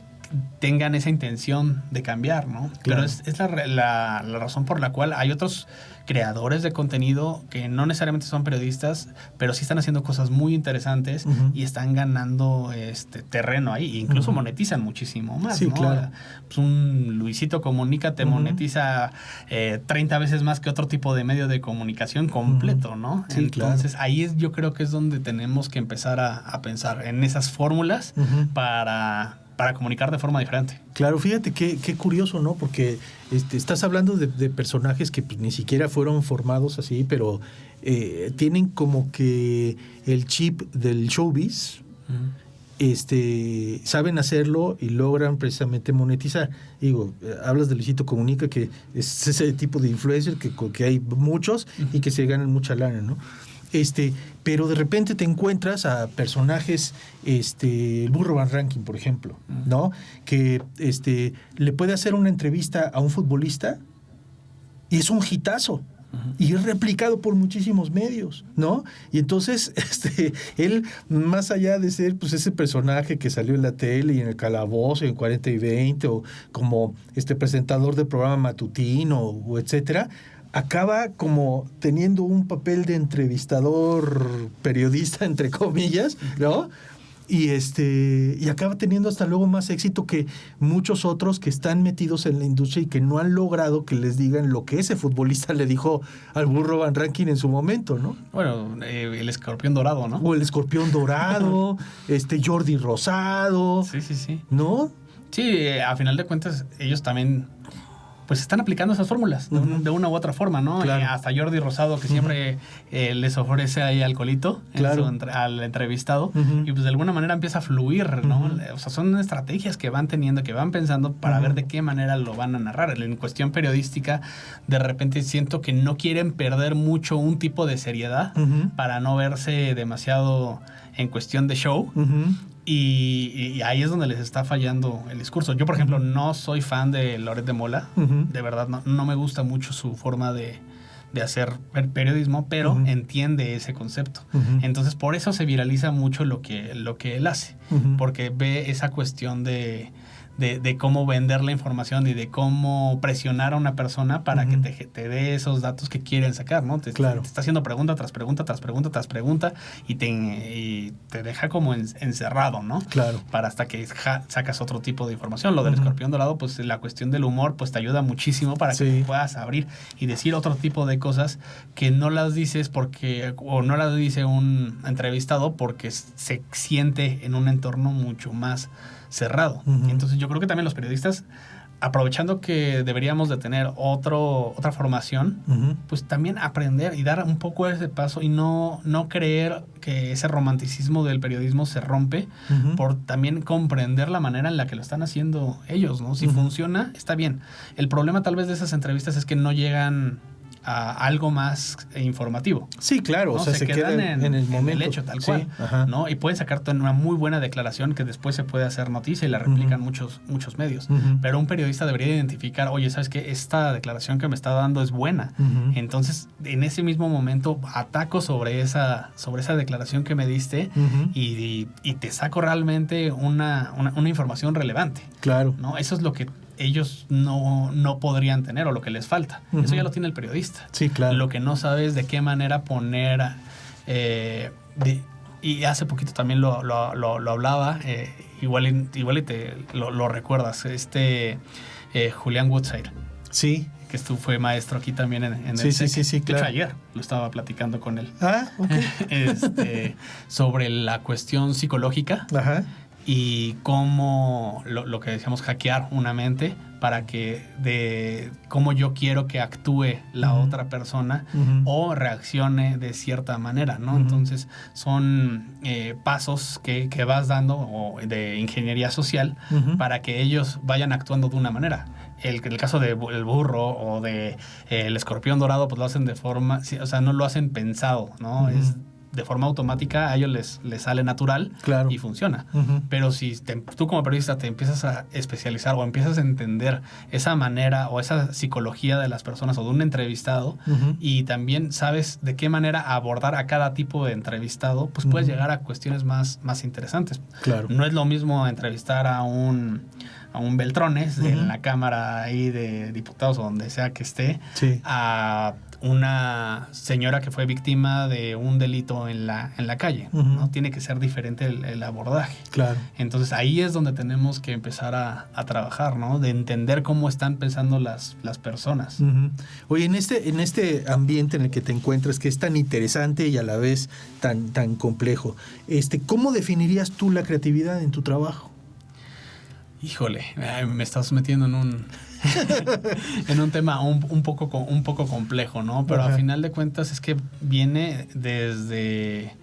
tengan esa intención de cambiar, ¿no? Claro. Pero es la razón por la cual hay otros creadores de contenido que no necesariamente son periodistas, pero sí están haciendo cosas muy interesantes y están ganando terreno ahí, e incluso monetizan muchísimo más, sí, ¿no? Claro. Pues un Luisito Comunica te monetiza 30 veces más que otro tipo de medio de comunicación completo, ¿no? Sí, entonces ahí yo creo que es donde tenemos que empezar a pensar en esas fórmulas para comunicar de forma diferente. Claro, fíjate qué curioso, ¿no? Porque estás hablando de personajes que pues, ni siquiera fueron formados así, pero tienen como que el chip del showbiz, saben hacerlo y logran precisamente monetizar. Digo, hablas de Luisito Comunica, que es ese tipo de influencer que hay muchos y que se ganan mucha lana, ¿no? Pero de repente te encuentras a personajes, el Burro Van Ranking, por ejemplo, ¿no? Que le puede hacer una entrevista a un futbolista y es un hitazo. Y es replicado por muchísimos medios, ¿no? Y entonces, él, más allá de ser pues ese personaje que salió en la tele y en el Calabozo, en 40 y 20, o como presentador de programa matutino, o etcétera, acaba como teniendo un papel de entrevistador periodista, entre comillas, ¿no? Y acaba teniendo hasta luego más éxito que muchos otros que están metidos en la industria y que no han logrado que les digan lo que ese futbolista le dijo al Burro Van Ranking en su momento, ¿no? Bueno, el Escorpión Dorado, ¿no? O el Escorpión Dorado, Jordi Rosado. Sí. ¿No? Sí, a final de cuentas, ellos también pues están aplicando esas fórmulas de una u otra forma, ¿no? Claro. Hasta Jordi Rosado, que siempre les ofrece ahí alcoholito al entrevistado, y pues de alguna manera empieza a fluir, ¿no? O sea, son estrategias que van teniendo, que van pensando para ver de qué manera lo van a narrar. En cuestión periodística, de repente siento que no quieren perder mucho un tipo de seriedad para no verse demasiado en cuestión de show. Y ahí es donde les está fallando el discurso. Yo, por ejemplo, no soy fan de Loret de Mola. De verdad, no me gusta mucho su forma de hacer periodismo, pero entiende ese concepto. Entonces, por eso se viraliza mucho lo que él hace. Porque ve esa cuestión de cómo vender la información y de cómo presionar a una persona para que te dé esos datos que quieren sacar, ¿no? Te está haciendo pregunta tras pregunta tras pregunta tras pregunta y te deja como encerrado, ¿no? Claro. Para hasta que sacas otro tipo de información. Lo del Escorpión Dorado, pues la cuestión del humor, pues te ayuda muchísimo para que te puedas abrir y decir otro tipo de cosas que no las dices o no las dice un entrevistado porque se siente en un entorno mucho más cerrado. Entonces yo creo que también los periodistas, aprovechando que deberíamos de tener otra formación, pues también aprender y dar un poco ese paso y no creer que ese romanticismo del periodismo se rompe por también comprender la manera en la que lo están haciendo ellos, ¿no? Si funciona, está bien. El problema tal vez de esas entrevistas es que no llegan a algo más informativo. Sí, claro, ¿no? o sea, se quedan en el momento. En el hecho, tal cual, ¿no? Y pueden sacarte una muy buena declaración que después se puede hacer noticia y la replican muchos medios. Pero un periodista debería identificar, oye, ¿sabes qué? Esta declaración que me está dando es buena. Entonces, en ese mismo momento, ataco sobre esa declaración que me diste y te saco realmente una información relevante. Claro. ¿No? Eso es lo que ellos no podrían tener o lo que les falta. Eso ya lo tiene el periodista. Sí, claro. Lo que no sabe es de qué manera poner Y hace poquito también lo hablaba, igual y te lo recuerdas, Julián Woodside. Sí. Que fue maestro aquí también en el sí, TEC. sí, claro. De hecho, ayer lo estaba platicando con él. Ok. Sobre la cuestión psicológica. Ajá. Y cómo lo que decíamos, hackear una mente para que de cómo yo quiero que actúe la otra persona o reaccione de cierta manera, ¿no? Entonces son pasos que vas dando de ingeniería social para que ellos vayan actuando de una manera. El caso del burro o de el escorpión dorado, pues lo hacen de forma, o sea, no lo hacen pensado, ¿no? Es de forma automática, a ellos les sale natural, claro, y funciona. Pero si tú como periodista te empiezas a especializar o empiezas a entender esa manera o esa psicología de las personas o de un entrevistado y también sabes de qué manera abordar a cada tipo de entrevistado, pues puedes llegar a cuestiones más interesantes. Claro. No es lo mismo entrevistar a un Beltrones en la Cámara ahí de Diputados o donde sea que esté, a una señora que fue víctima de un delito en la calle, ¿no? Tiene que ser diferente el abordaje. Claro. Entonces ahí es donde tenemos que empezar a trabajar, ¿no? De entender cómo están pensando las personas. Oye, en este ambiente en el que te encuentras, que es tan interesante y a la vez tan complejo, ¿cómo definirías tú la creatividad en tu trabajo? Híjole, me estás metiendo en un en un tema un poco complejo, ¿no? Pero a final de cuentas es que viene desde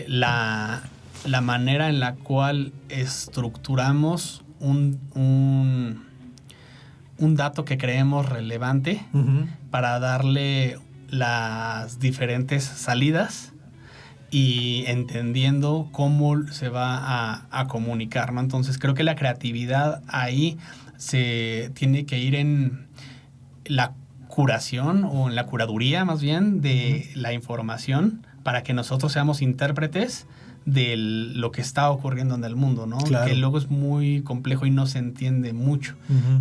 la manera en la cual estructuramos un dato que creemos relevante para darle las diferentes salidas y entendiendo cómo se va a comunicar, ¿no? Entonces creo que la creatividad ahí se tiene que ir en la curación o en la curaduría más bien de la información para que nosotros seamos intérpretes de lo que está ocurriendo en el mundo, ¿no? Claro. Que luego es muy complejo y no se entiende mucho.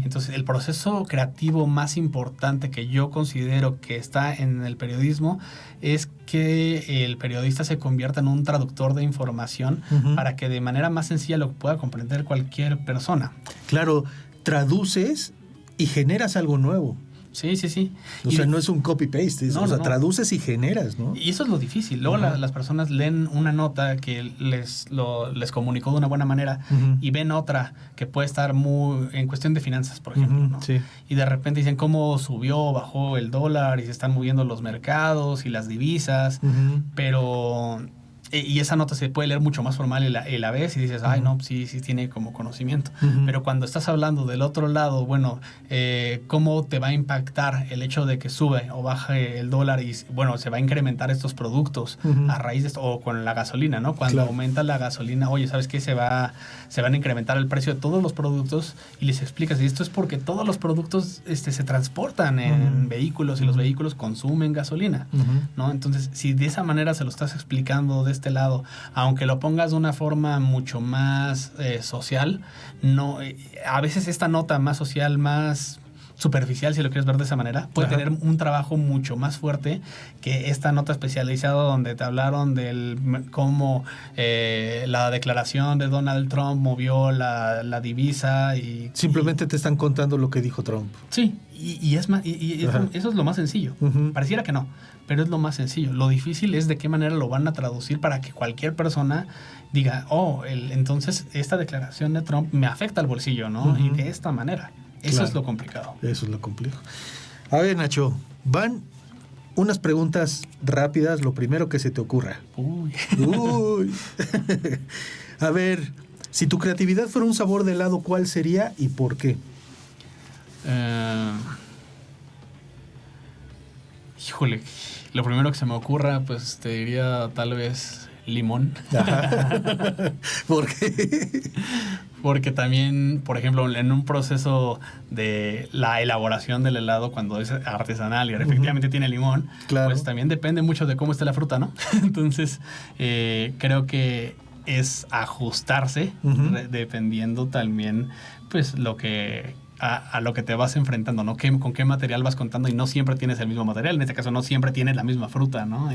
Entonces, el proceso creativo más importante que yo considero que está en el periodismo es que el periodista se convierta en un traductor de información para que de manera más sencilla lo pueda comprender cualquier persona. Claro, traduces y generas algo nuevo. Sí. O sea, no es un copy-paste, no. Traduces y generas, ¿no? Y eso es lo difícil. Luego las personas leen una nota que les comunicó de una buena manera y ven otra que puede estar muy en cuestión de finanzas, por ejemplo, ¿no? Sí. Y de repente dicen cómo subió o bajó el dólar y se están moviendo los mercados y las divisas, pero... Y esa nota se puede leer mucho más formal y la ves y dices, ay, no, sí tiene como conocimiento. Pero cuando estás hablando del otro lado, bueno, ¿cómo te va a impactar el hecho de que sube o baje el dólar y, bueno, se va a incrementar estos productos a raíz de esto? O con la gasolina, ¿no? Cuando aumenta la gasolina, oye, ¿sabes qué? Se van a incrementar el precio de todos los productos y les explicas, y esto es porque todos los productos se transportan en vehículos y los vehículos consumen gasolina, ¿no? Entonces, si de esa manera se lo estás explicando de este lado, aunque lo pongas de una forma mucho más social, no, a veces esta nota más social, más superficial, si lo quieres ver de esa manera, puede tener un trabajo mucho más fuerte que esta nota especializada donde te hablaron del cómo la declaración de Donald Trump movió la divisa y... Simplemente te están contando lo que dijo Trump. Sí, y eso es lo más sencillo. Pareciera que no, pero es lo más sencillo. Lo difícil es de qué manera lo van a traducir para que cualquier persona diga, entonces esta declaración de Trump me afecta al bolsillo, ¿no? Y de esta manera. Eso es lo complicado. Eso es lo complejo. A ver, Nacho, van unas preguntas rápidas, lo primero que se te ocurra. Uy. A ver, si tu creatividad fuera un sabor de helado, ¿cuál sería y por qué? Híjole, lo primero que se me ocurra, pues te diría tal vez limón. ¿Por qué? Porque también, por ejemplo, en un proceso de la elaboración del helado, cuando es artesanal y efectivamente tiene limón, pues también depende mucho de cómo esté la fruta, ¿no? Entonces, creo que es ajustarse dependiendo también, pues, a lo que te vas enfrentando, ¿no? Con qué material vas contando, y no siempre tienes el mismo material. En este caso, no siempre tienes la misma fruta, ¿no?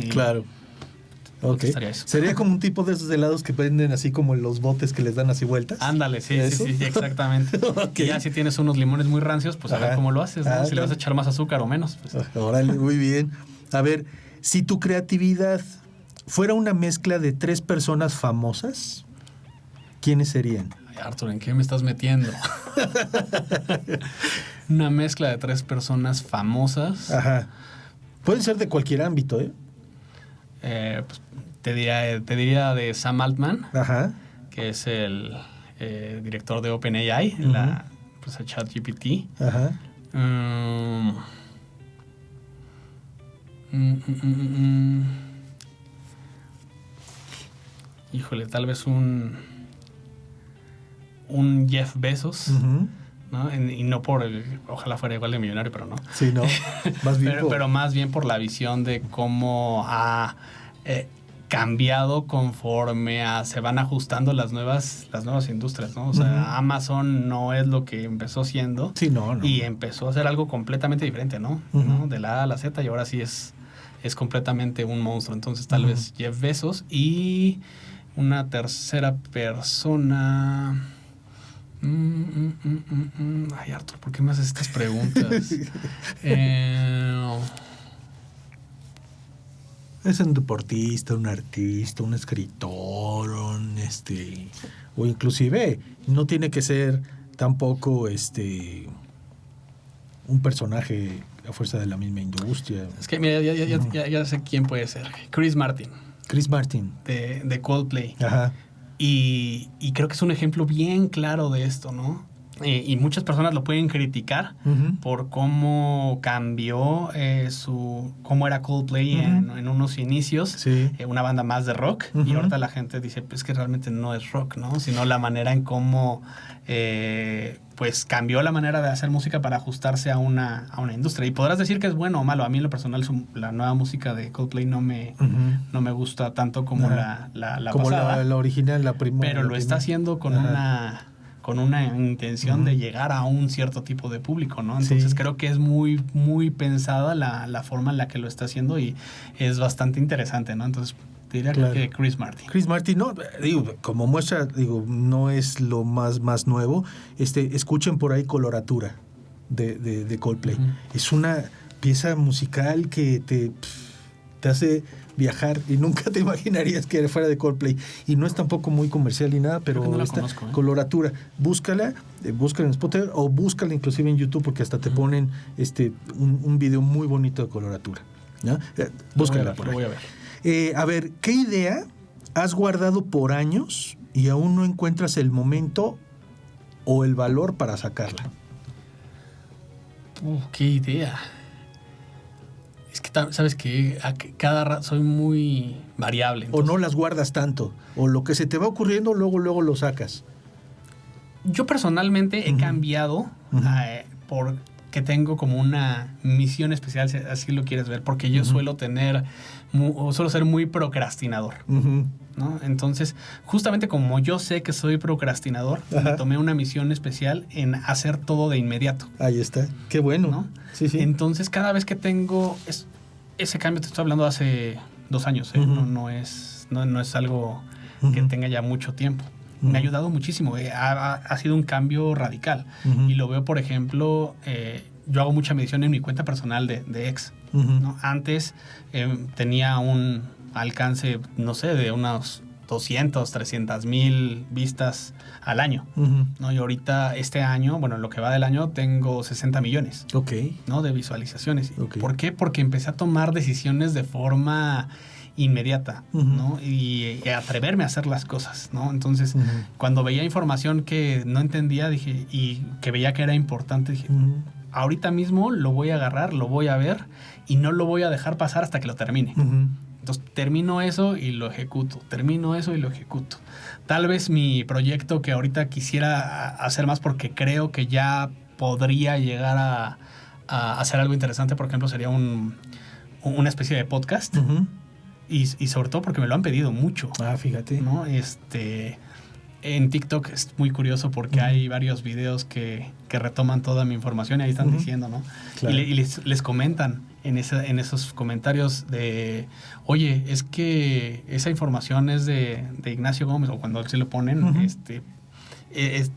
Contestaría eso. Sería como un tipo de esos helados que venden así como en los botes que les dan así vueltas. Ándale, sí, ¿Eso? sí, exactamente. Okay. Y ya si tienes unos limones muy rancios, pues a ver cómo lo haces, ¿no? Si le vas a echar más azúcar o menos. Pues. Órale, muy bien. A ver, si tu creatividad fuera una mezcla de 3 personas famosas, ¿quiénes serían? Ay, Arthur, ¿en qué me estás metiendo? Una mezcla de 3 personas famosas. Ajá. Pueden ser de cualquier ámbito, ¿eh? Pues, te diría de Sam Altman, Ajá. que es el director de OpenAI, pues el ChatGPT. Ajá. Híjole, tal vez un Jeff Bezos, ¿no? Y no por ojalá fuera igual de millonario, pero no. Sí, no. Más bien pero más bien por la visión de cómo ha cambiado conforme se van ajustando las nuevas industrias, ¿no? O sea, Amazon no es lo que empezó siendo. Sí, no. Y empezó a hacer algo completamente diferente, ¿no? ¿No? De la A a la Z, y ahora sí es completamente un monstruo. Entonces, tal vez Jeff Bezos y una tercera persona. Ay, Arthur, ¿por qué me haces estas preguntas? Es un deportista, un artista, un escritor, o inclusive no tiene que ser tampoco un personaje a fuerza de la misma industria. Es que mira, ya sé quién puede ser. Chris Martin. Chris Martin. De Coldplay. Ajá. Y creo que es un ejemplo bien claro de esto, ¿no? Y muchas personas lo pueden criticar por cómo cambió cómo era Coldplay en unos inicios, sí. Una banda más de rock, y ahorita la gente dice, pues que realmente no es rock, ¿no? Sino la manera en cómo pues cambió la manera de hacer música para ajustarse a una industria. Y podrás decir que es bueno o malo. A mí en lo personal la nueva música de Coldplay no me gusta tanto como la como pasada. La original, la primera. Pero lo está haciendo con una intención de llegar a un cierto tipo de público, ¿no? Entonces creo que es muy, muy pensada la forma en la que lo está haciendo, y es bastante interesante, ¿no? Entonces diría que Chris Martin. Chris Martin, no, digo, como muestra, no es lo más nuevo. Escuchen por ahí Coloratura de Coldplay. Es una pieza musical que te hace viajar y nunca te imaginarías que fuera de Coldplay, y no es tampoco muy comercial ni nada, pero no esta conozco, Coloratura, búscala en Spotify o búscala inclusive en YouTube, porque hasta te ponen un video muy bonito de Coloratura, ¿no? Búscala por ahí. Lo voy a ver. A ver, ¿qué idea has guardado por años y aún no encuentras el momento o el valor para sacarla? ¿Qué idea? Es que, ¿sabes qué? Cada rato soy muy variable. Entonces, o no las guardas tanto, o lo que se te va ocurriendo, luego lo sacas. Yo personalmente he cambiado porque tengo como una misión especial, si así lo quieres ver, porque yo suelo ser muy procrastinador, ¿no? Entonces, justamente como yo sé que soy procrastinador, me tomé una misión especial en hacer todo de inmediato. Ahí está, qué bueno, ¿no? Sí. Entonces, cada vez que tengo ese cambio, te estoy hablando hace 2 años, no es algo que tenga ya mucho tiempo. Me ha ayudado muchísimo, ha sido un cambio radical. Y lo veo, por ejemplo, yo hago mucha medición en mi cuenta personal de X, ¿no? Antes tenía un alcance, no sé, de unos 200, 300 mil vistas al año, ¿no? Y ahorita, este año, bueno, lo que va del año, tengo 60 millones, ¿no? De visualizaciones. ¿Por qué? Porque empecé a tomar decisiones de forma inmediata, ¿no? Y atreverme a hacer las cosas, ¿no? Entonces, cuando veía información que no entendía, dije, y que veía que era importante, dije, ahorita mismo lo voy a agarrar, lo voy a ver, y no lo voy a dejar pasar hasta que lo termine. Entonces, termino eso y lo ejecuto. Tal vez mi proyecto que ahorita quisiera hacer más, porque creo que ya podría llegar a hacer algo interesante, por ejemplo, sería una especie de podcast. Y sobre todo porque me lo han pedido mucho. Fíjate. ¿No? En TikTok es muy curioso porque hay varios videos que retoman toda mi información y ahí están diciendo, ¿no? Claro. Y les comentan en esos comentarios de, oye, es que esa información es de Ignacio Gómez, o cuando se lo ponen,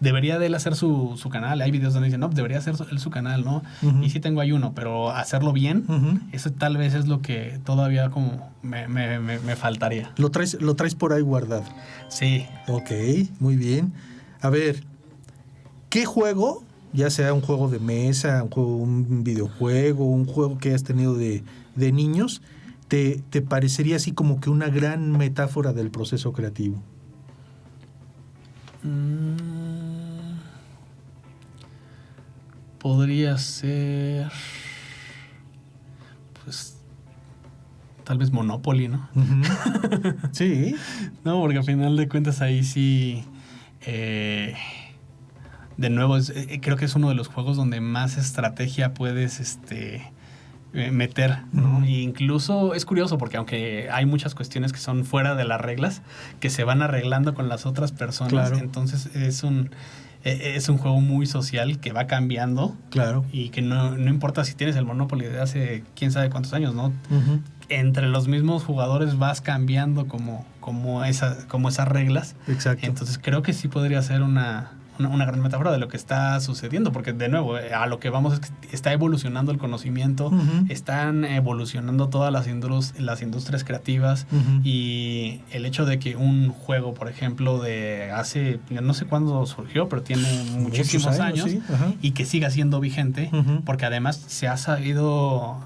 debería de él hacer su canal. Hay videos donde dicen, no, debería hacer él su canal, ¿no? Y sí tengo ahí uno, pero hacerlo bien, eso tal vez es lo que todavía como me faltaría. Lo traes por ahí guardado. Sí. Ok, muy bien. A ver, ¿qué juego, ya sea un juego de mesa, un videojuego, un juego que hayas tenido de niños, te parecería así como que una gran metáfora del proceso creativo? Podría ser, pues, tal vez Monopoly, ¿no? Sí. No, porque al final de cuentas ahí sí, de nuevo, creo que es uno de los juegos donde más estrategia puedes meter, ¿no? E incluso es curioso porque aunque hay muchas cuestiones que son fuera de las reglas, que se van arreglando con las otras personas, claro. Entonces es un juego muy social que va cambiando. Claro. Y que no importa si tienes el Monopoly de hace quién sabe cuántos años, ¿no? Entre los mismos jugadores vas cambiando como esas reglas. Exacto. Entonces creo que sí podría ser una gran metáfora de lo que está sucediendo, porque de nuevo, a lo que vamos es que está evolucionando el conocimiento, están evolucionando todas las industrias creativas, y el hecho de que un juego, por ejemplo, de hace, no sé cuándo surgió, pero tiene muchísimos años sí. y que siga siendo vigente, porque además se ha sabido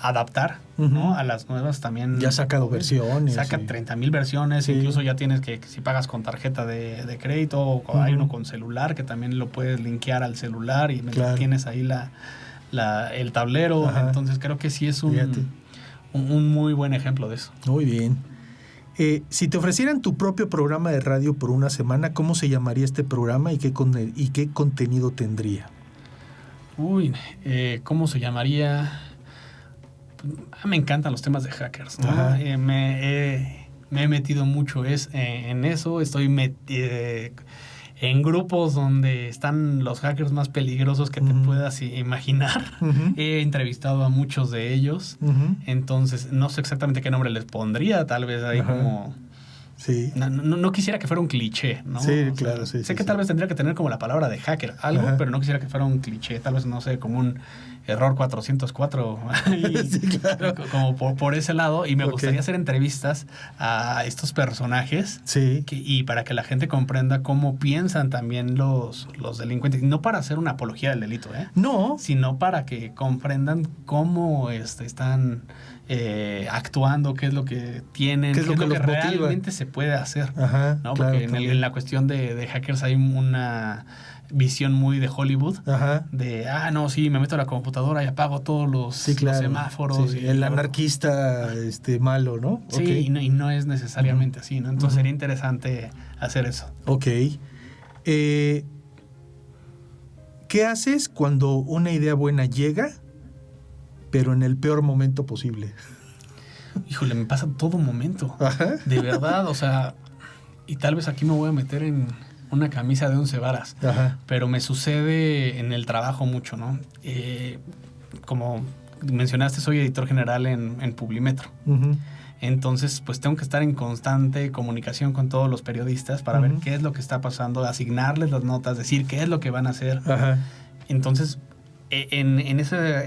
adaptar, ¿no? A las nuevas también. Ya ha sacado versiones. Saca 30,000 versiones, incluso ya tienes que si pagas con tarjeta de crédito, o hay uno con celular que también lo puedes linkear al celular y tienes ahí el tablero. Ajá. Entonces creo que sí es un muy buen ejemplo de eso. Muy bien. Si te ofrecieran tu propio programa de radio por una semana, ¿cómo se llamaría este programa y qué contenido tendría? ¿Cómo se llamaría? Me encantan los temas de hackers, ¿no? Me he metido mucho en eso. Estoy en grupos donde están los hackers más peligrosos que te puedas imaginar. He entrevistado a muchos de ellos. Entonces, no sé exactamente qué nombre les pondría. Tal vez ahí como... Sí. No quisiera que fuera un cliché, ¿no? Sí, claro, sí. Sé que tal vez tendría que tener como la palabra de hacker, algo, pero no quisiera que fuera un cliché. Tal vez, no sé, como un error 404. Sí, claro. Como por ese lado. Y me gustaría hacer entrevistas a estos personajes. Sí. Y para que la gente comprenda cómo piensan también los delincuentes. No para hacer una apología del delito, No. Sino para que comprendan cómo están actuando, qué es lo que tienen, qué es lo que realmente se puede hacer. Ajá, ¿no? claro, Porque en la cuestión de hackers hay una visión muy de Hollywood. Ajá. De, no, sí, me meto a la computadora y apago todos los semáforos. Sí, el anarquista malo, ¿no? Sí, okay. y no es necesariamente así, ¿no? Entonces sería interesante hacer eso. Ok. ¿Qué haces cuando una idea buena llega, pero en el peor momento posible? Híjole, me pasa todo momento. Ajá. De verdad, o sea, y tal vez aquí me voy a meter en una camisa de 11 varas. Ajá. Pero me sucede en el trabajo mucho, ¿no? Como mencionaste, soy editor general en Publimetro. Entonces, pues tengo que estar en constante comunicación con todos los periodistas para ver qué es lo que está pasando, asignarles las notas, decir qué es lo que van a hacer. Ajá. Entonces, en esa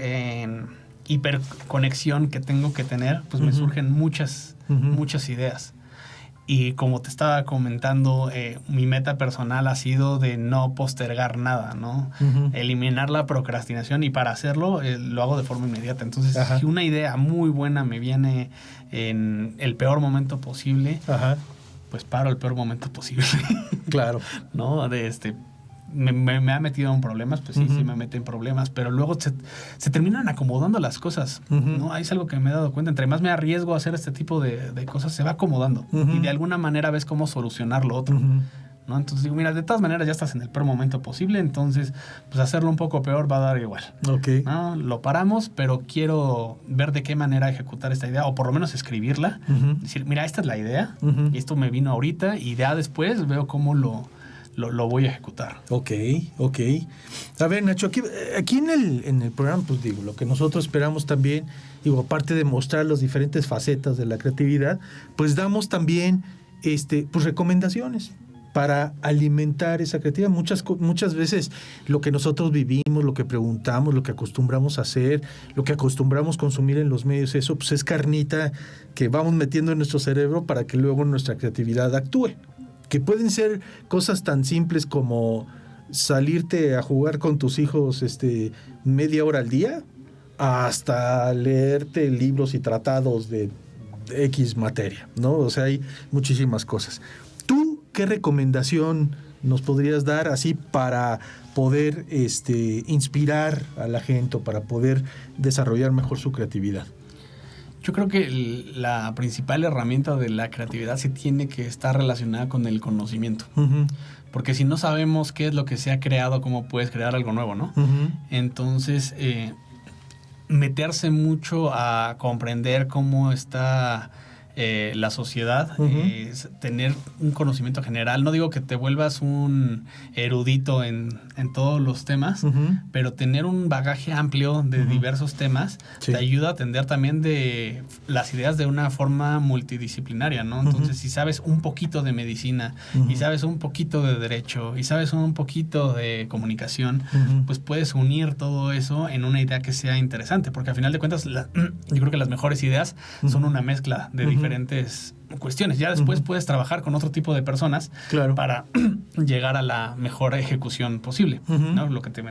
hiperconexión que tengo que tener, pues me surgen muchas ideas. Y como te estaba comentando, mi meta personal ha sido de no postergar nada, ¿no? Eliminar la procrastinación, y para hacerlo lo hago de forma inmediata. Entonces, si una idea muy buena me viene en el peor momento posible, pues paro el peor momento posible. Claro. ¿No? Me ha metido en problemas, pues sí me mete en problemas, pero luego se terminan acomodando las cosas, ¿no? Ahí es algo que me he dado cuenta. Entre más me arriesgo a hacer este tipo de cosas, se va acomodando. Y de alguna manera ves cómo solucionar lo otro, ¿no? Entonces digo, mira, de todas maneras ya estás en el peor momento posible, entonces pues hacerlo un poco peor va a dar igual. Ok. ¿No? Lo paramos, pero quiero ver de qué manera ejecutar esta idea, o por lo menos escribirla. Decir, mira, esta es la idea, y esto me vino ahorita, y ya después veo cómo lo voy a ejecutar. Ok. A ver, Nacho, aquí en el programa, pues digo, lo que nosotros esperamos también, digo, aparte de mostrar las diferentes facetas de la creatividad, pues damos también pues recomendaciones para alimentar esa creatividad. Muchas veces lo que nosotros vivimos, lo que preguntamos, lo que acostumbramos a hacer, lo que acostumbramos consumir en los medios, eso pues es carnita que vamos metiendo en nuestro cerebro para que luego nuestra creatividad actúe. Que pueden ser cosas tan simples como salirte a jugar con tus hijos media hora al día, hasta leerte libros y tratados de X materia, ¿no? O sea, hay muchísimas cosas. ¿Tú qué recomendación nos podrías dar así para poder inspirar a la gente o para poder desarrollar mejor su creatividad? Yo creo que la principal herramienta de la creatividad sí tiene que estar relacionada con el conocimiento. Uh-huh. Porque si no sabemos qué es lo que se ha creado, ¿cómo puedes crear algo nuevo, no? Uh-huh. Entonces, meterse mucho a comprender cómo está la sociedad, tener un conocimiento general. No digo que te vuelvas un erudito en todos los temas, pero tener un bagaje amplio de diversos temas te ayuda a atender también de las ideas de una forma multidisciplinaria, ¿no? Entonces, si sabes un poquito de medicina, y sabes un poquito de derecho, y sabes un poquito de comunicación, pues puedes unir todo eso en una idea que sea interesante, porque al final de cuentas, yo creo que las mejores ideas son una mezcla de diferentes cuestiones. Ya después puedes trabajar con otro tipo de personas para llegar a la mejor ejecución posible, ¿no? Lo que te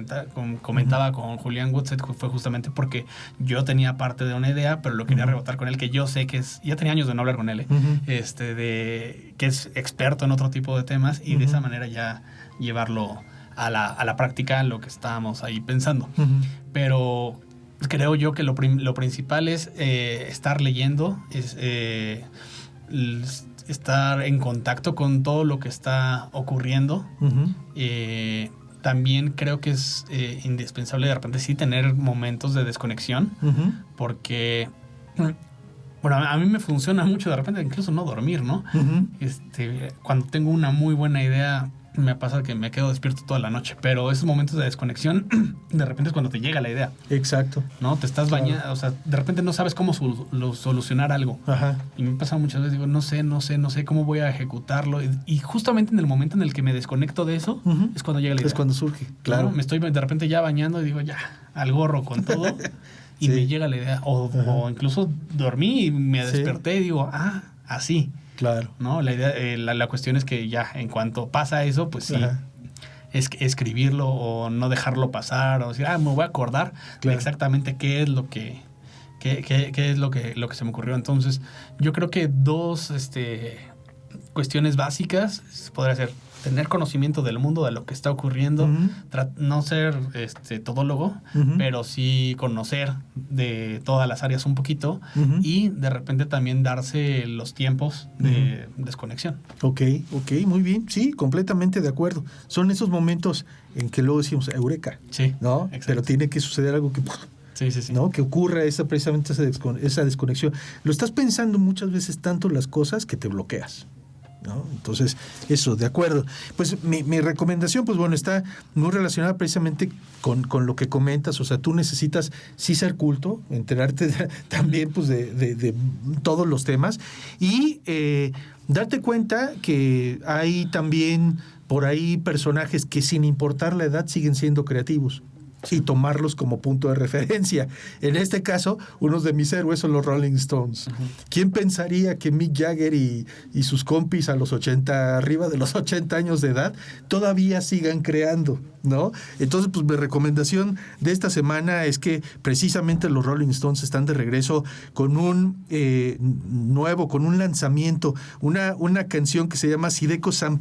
comentaba con Julián Woodset fue justamente porque yo tenía parte de una idea, pero lo quería rebotar con él, que yo sé que ya tenía años de no hablar con él, que es experto en otro tipo de temas, y de esa manera ya llevarlo a la práctica, lo que estábamos ahí pensando. Pero creo yo que lo principal es estar leyendo, estar en contacto con todo lo que está ocurriendo. También creo que es indispensable de repente sí tener momentos de desconexión, porque bueno, a mí me funciona mucho de repente incluso no dormir, ¿no? Cuando tengo una muy buena idea, me pasa que me quedo despierto toda la noche, pero esos momentos de desconexión de repente es cuando te llega la idea. Exacto. ¿No? Te estás bañando, o sea, de repente no sabes cómo solucionar algo. Ajá. Y me pasa muchas veces, digo, no sé cómo voy a ejecutarlo. Y justamente en el momento en el que me desconecto de eso, es cuando llega la idea. Es cuando surge, claro. ¿No? Me estoy de repente ya bañando y digo, ya, al gorro con todo. Y me llega la idea. O incluso dormí y me desperté y digo, así. Claro. ¿No? La idea, la cuestión es que ya en cuanto pasa eso, pues sí, es escribirlo o no dejarlo pasar, o decir, me voy a acordar de exactamente qué es lo que es lo que se me ocurrió. Entonces, yo creo que dos cuestiones básicas podría ser tener conocimiento del mundo, de lo que está ocurriendo, no ser todólogo, pero sí conocer de todas las áreas un poquito, y de repente también darse los tiempos de desconexión. Ok, muy bien. Sí, completamente de acuerdo. Son esos momentos en que luego decimos, eureka, ¿no? Exacto. Pero tiene que suceder algo que... Sí. ¿No? Que ocurra precisamente esa desconexión. Lo estás pensando muchas veces tanto las cosas que te bloqueas, ¿no? Entonces, eso, de acuerdo. Pues mi recomendación, pues bueno, está muy relacionada precisamente con lo que comentas. O sea, tú necesitas sí ser culto, enterarte también pues de todos los temas, y darte cuenta que hay también por ahí personajes que sin importar la edad siguen siendo creativos, y tomarlos como punto de referencia. En este caso, unos de mis héroes son los Rolling Stones. ¿Quién pensaría que Mick Jagger y sus compis arriba de los 80 años de edad, todavía sigan creando, ¿no? Entonces, pues mi recomendación de esta semana es que precisamente los Rolling Stones están de regreso con un con un lanzamiento, una canción que se llama Zydeco Son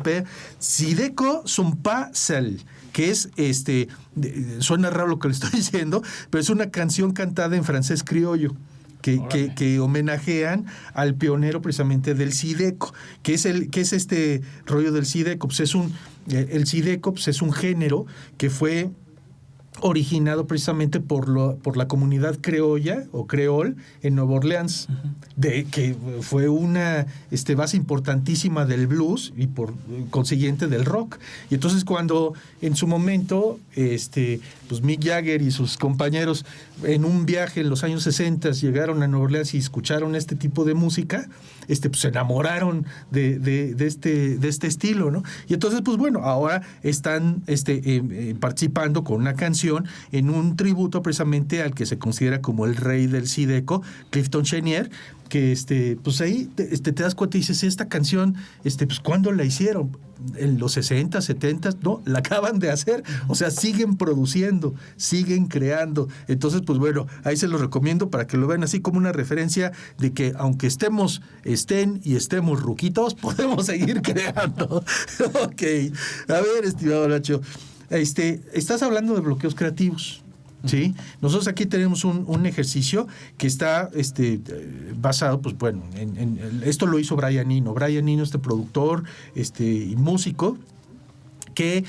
Pas Seul, que es suena raro lo que le estoy diciendo, pero es una canción cantada en francés criollo. que homenajean al pionero precisamente del Zydeco. ¿Qué es este rollo del Zydeco? Pues el Zydeco pues es un género que fue originado precisamente por la comunidad criolla o creol en Nueva Orleans, que fue una base importantísima del blues y por consiguiente del rock. Y entonces cuando en su momento pues Mick Jagger y sus compañeros en un viaje en los años 60 llegaron a Nueva Orleans y escucharon este tipo de música, pues se enamoraron de este estilo, ¿no? Y entonces, pues bueno, ahora están participando con una canción en un tributo precisamente al que se considera como el rey del Zydeco, Clifton Chenier, que pues ahí te das cuenta y dices, esta canción, pues ¿cuándo la hicieron? En los 60, 70, no, la acaban de hacer, o sea, siguen produciendo, siguen creando. Entonces, pues bueno, ahí se los recomiendo para que lo vean así como una referencia de que aunque estemos ruquitos, podemos seguir creando. Ok, a ver, estimado Nacho, estás hablando de bloqueos creativos. ¿Sí? Nosotros aquí tenemos un ejercicio que está basado, pues bueno, esto lo hizo Brian Eno. Brian Eno, productor y músico, que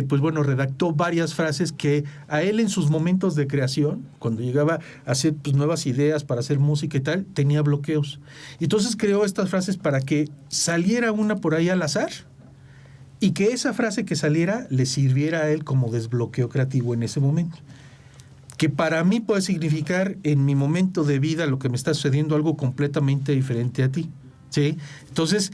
pues bueno, redactó varias frases que a él en sus momentos de creación, cuando llegaba a hacer pues, nuevas ideas para hacer música y tal, tenía bloqueos. Y entonces creó estas frases para que saliera una por ahí al azar y que esa frase que saliera le sirviera a él como desbloqueo creativo en ese momento. Que para mí puede significar en mi momento de vida lo que me está sucediendo algo completamente diferente a ti, ¿sí? Entonces,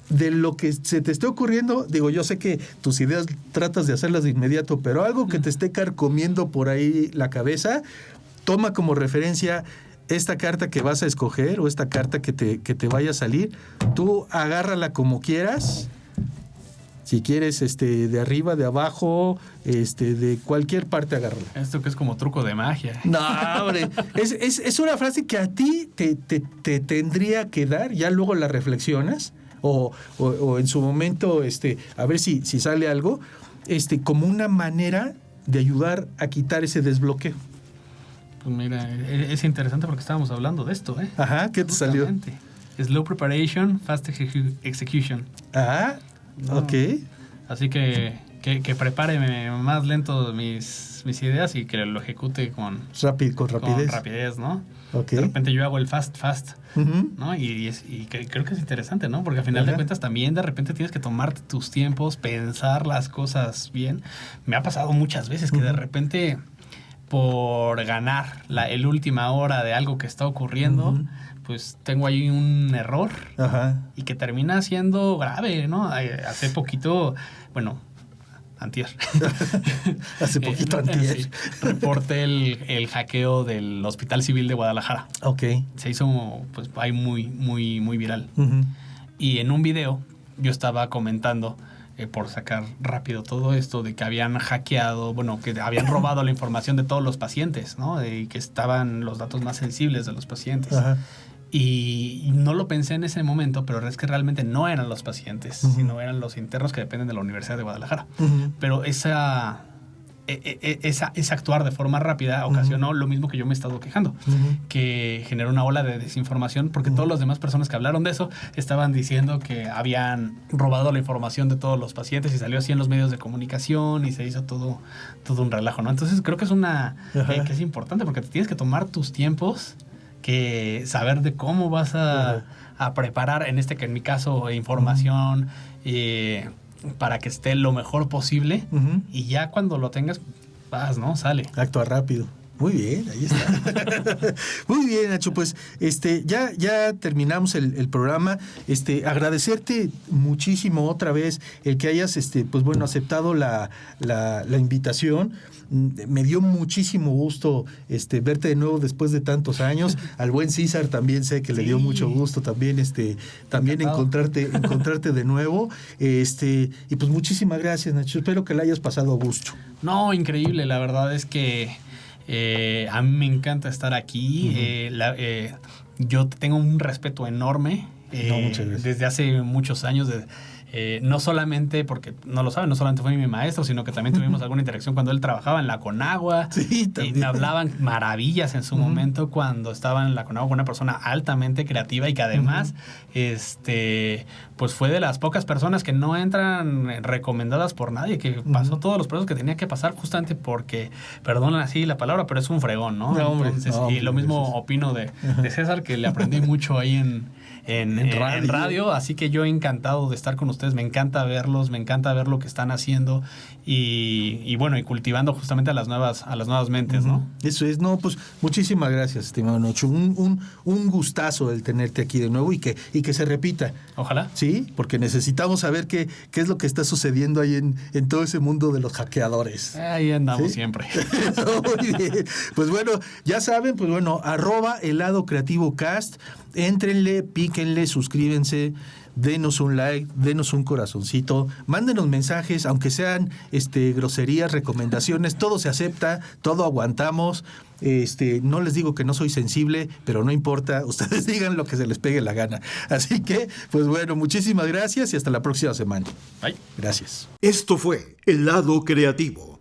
de lo que se te esté ocurriendo, digo, yo sé que tus ideas tratas de hacerlas de inmediato, pero algo que te esté carcomiendo por ahí la cabeza, toma como referencia esta carta que vas a escoger o esta carta que te vaya a salir, tú agárrala como quieras. Si quieres, de arriba, de abajo, de cualquier parte, agárrala. Esto que es como truco de magia. No, hombre. Es una frase que a ti te tendría que dar, ya luego la reflexionas, o en su momento, a ver si sale algo, como una manera de ayudar a quitar ese desbloqueo. Pues mira, es interesante porque estábamos hablando de esto, ¿eh? Ajá, ¿qué te salió? Slow preparation, fast execution. Ah, no. Ok. Así que prepare más lento mis ideas y que lo ejecute con rapidez. Con rapidez, ¿no? Okay. De repente yo hago el fast, uh-huh. ¿no? Y creo que es interesante, ¿no? Porque al final de cuentas también de repente tienes que tomarte tus tiempos, pensar las cosas bien. Me ha pasado muchas veces que de repente por ganar el última hora de algo que está ocurriendo, pues tengo ahí un error. Ajá. Y que termina siendo grave, ¿no? Hace poquito, bueno, antier. Hace poquito antier. Sí, reporté el hackeo del Hospital Civil de Guadalajara. Ok. Se hizo, pues, ahí muy viral. Uh-huh. Y en un video yo estaba comentando, por sacar rápido todo esto, de que habían hackeado, bueno, que habían robado la información de todos los pacientes, ¿no? Y que estaban los datos más sensibles de los pacientes. Ajá. Y no lo pensé en ese momento, pero es que realmente no eran los pacientes, sino eran los internos que dependen de la Universidad de Guadalajara. Pero ese actuar de forma rápida ocasionó lo mismo que yo me he estado quejando, que generó una ola de desinformación, porque todas las demás personas que hablaron de eso estaban diciendo que habían robado la información de todos los pacientes y salió así en los medios de comunicación y se hizo todo un relajo, ¿no? Entonces creo que es que es importante porque te tienes que tomar tus tiempos, que saber de cómo vas a preparar, que en mi caso, información, para que esté lo mejor posible, y ya cuando lo tengas, vas, ¿no? Sale. Actúa rápido. Muy bien, ahí está. Muy bien, Nacho, pues ya terminamos el programa. Agradecerte muchísimo otra vez el que hayas pues bueno, aceptado la invitación. Me dio muchísimo gusto verte de nuevo después de tantos años. Al buen César también sé que le dio mucho gusto también encontrarte de nuevo. Y pues muchísimas gracias, Nacho. Espero que la hayas pasado a gusto. No, increíble, la verdad es que a mí me encanta estar aquí. Yo tengo un respeto enorme muchas gracias. desde hace muchos años. no solamente, porque no lo saben, no solamente fue mi maestro, sino que también tuvimos alguna interacción cuando él trabajaba en la Conagua. Sí, y también. me hablaban maravillas en su momento cuando estaba en la Conagua con una persona altamente creativa y que además, pues fue de las pocas personas que no entran recomendadas por nadie, que pasó todos los procesos que tenía que pasar justamente porque, perdonen así la palabra, pero es un fregón, ¿no? No, hombre, Entonces, no, hombre, y lo mismo gracias. opino de César, que le aprendí mucho ahí en radio, así que yo encantado de estar con ustedes, me encanta verlos, me encanta ver lo que están haciendo y bueno, y cultivando justamente a las nuevas mentes, ¿no? Eso es, no, pues muchísimas gracias, estimado Nacho. Un gustazo el tenerte aquí de nuevo y que se repita. Ojalá. Sí, porque necesitamos saber qué es lo que está sucediendo ahí en todo ese mundo de los hackeadores. Ahí andamos ¿Sí? siempre. Muy bien. Pues bueno, ya saben, pues bueno, @heladocreativocast, éntrenle, píquenle, suscríbense, denos un like, denos un corazoncito, mándenos mensajes, aunque sean groserías, recomendaciones, todo se acepta, todo aguantamos. No les digo que no soy sensible, pero no importa, ustedes digan lo que se les pegue la gana. Así que, pues bueno, muchísimas gracias y hasta la próxima semana. Bye. Gracias. Esto fue El Lado Creativo.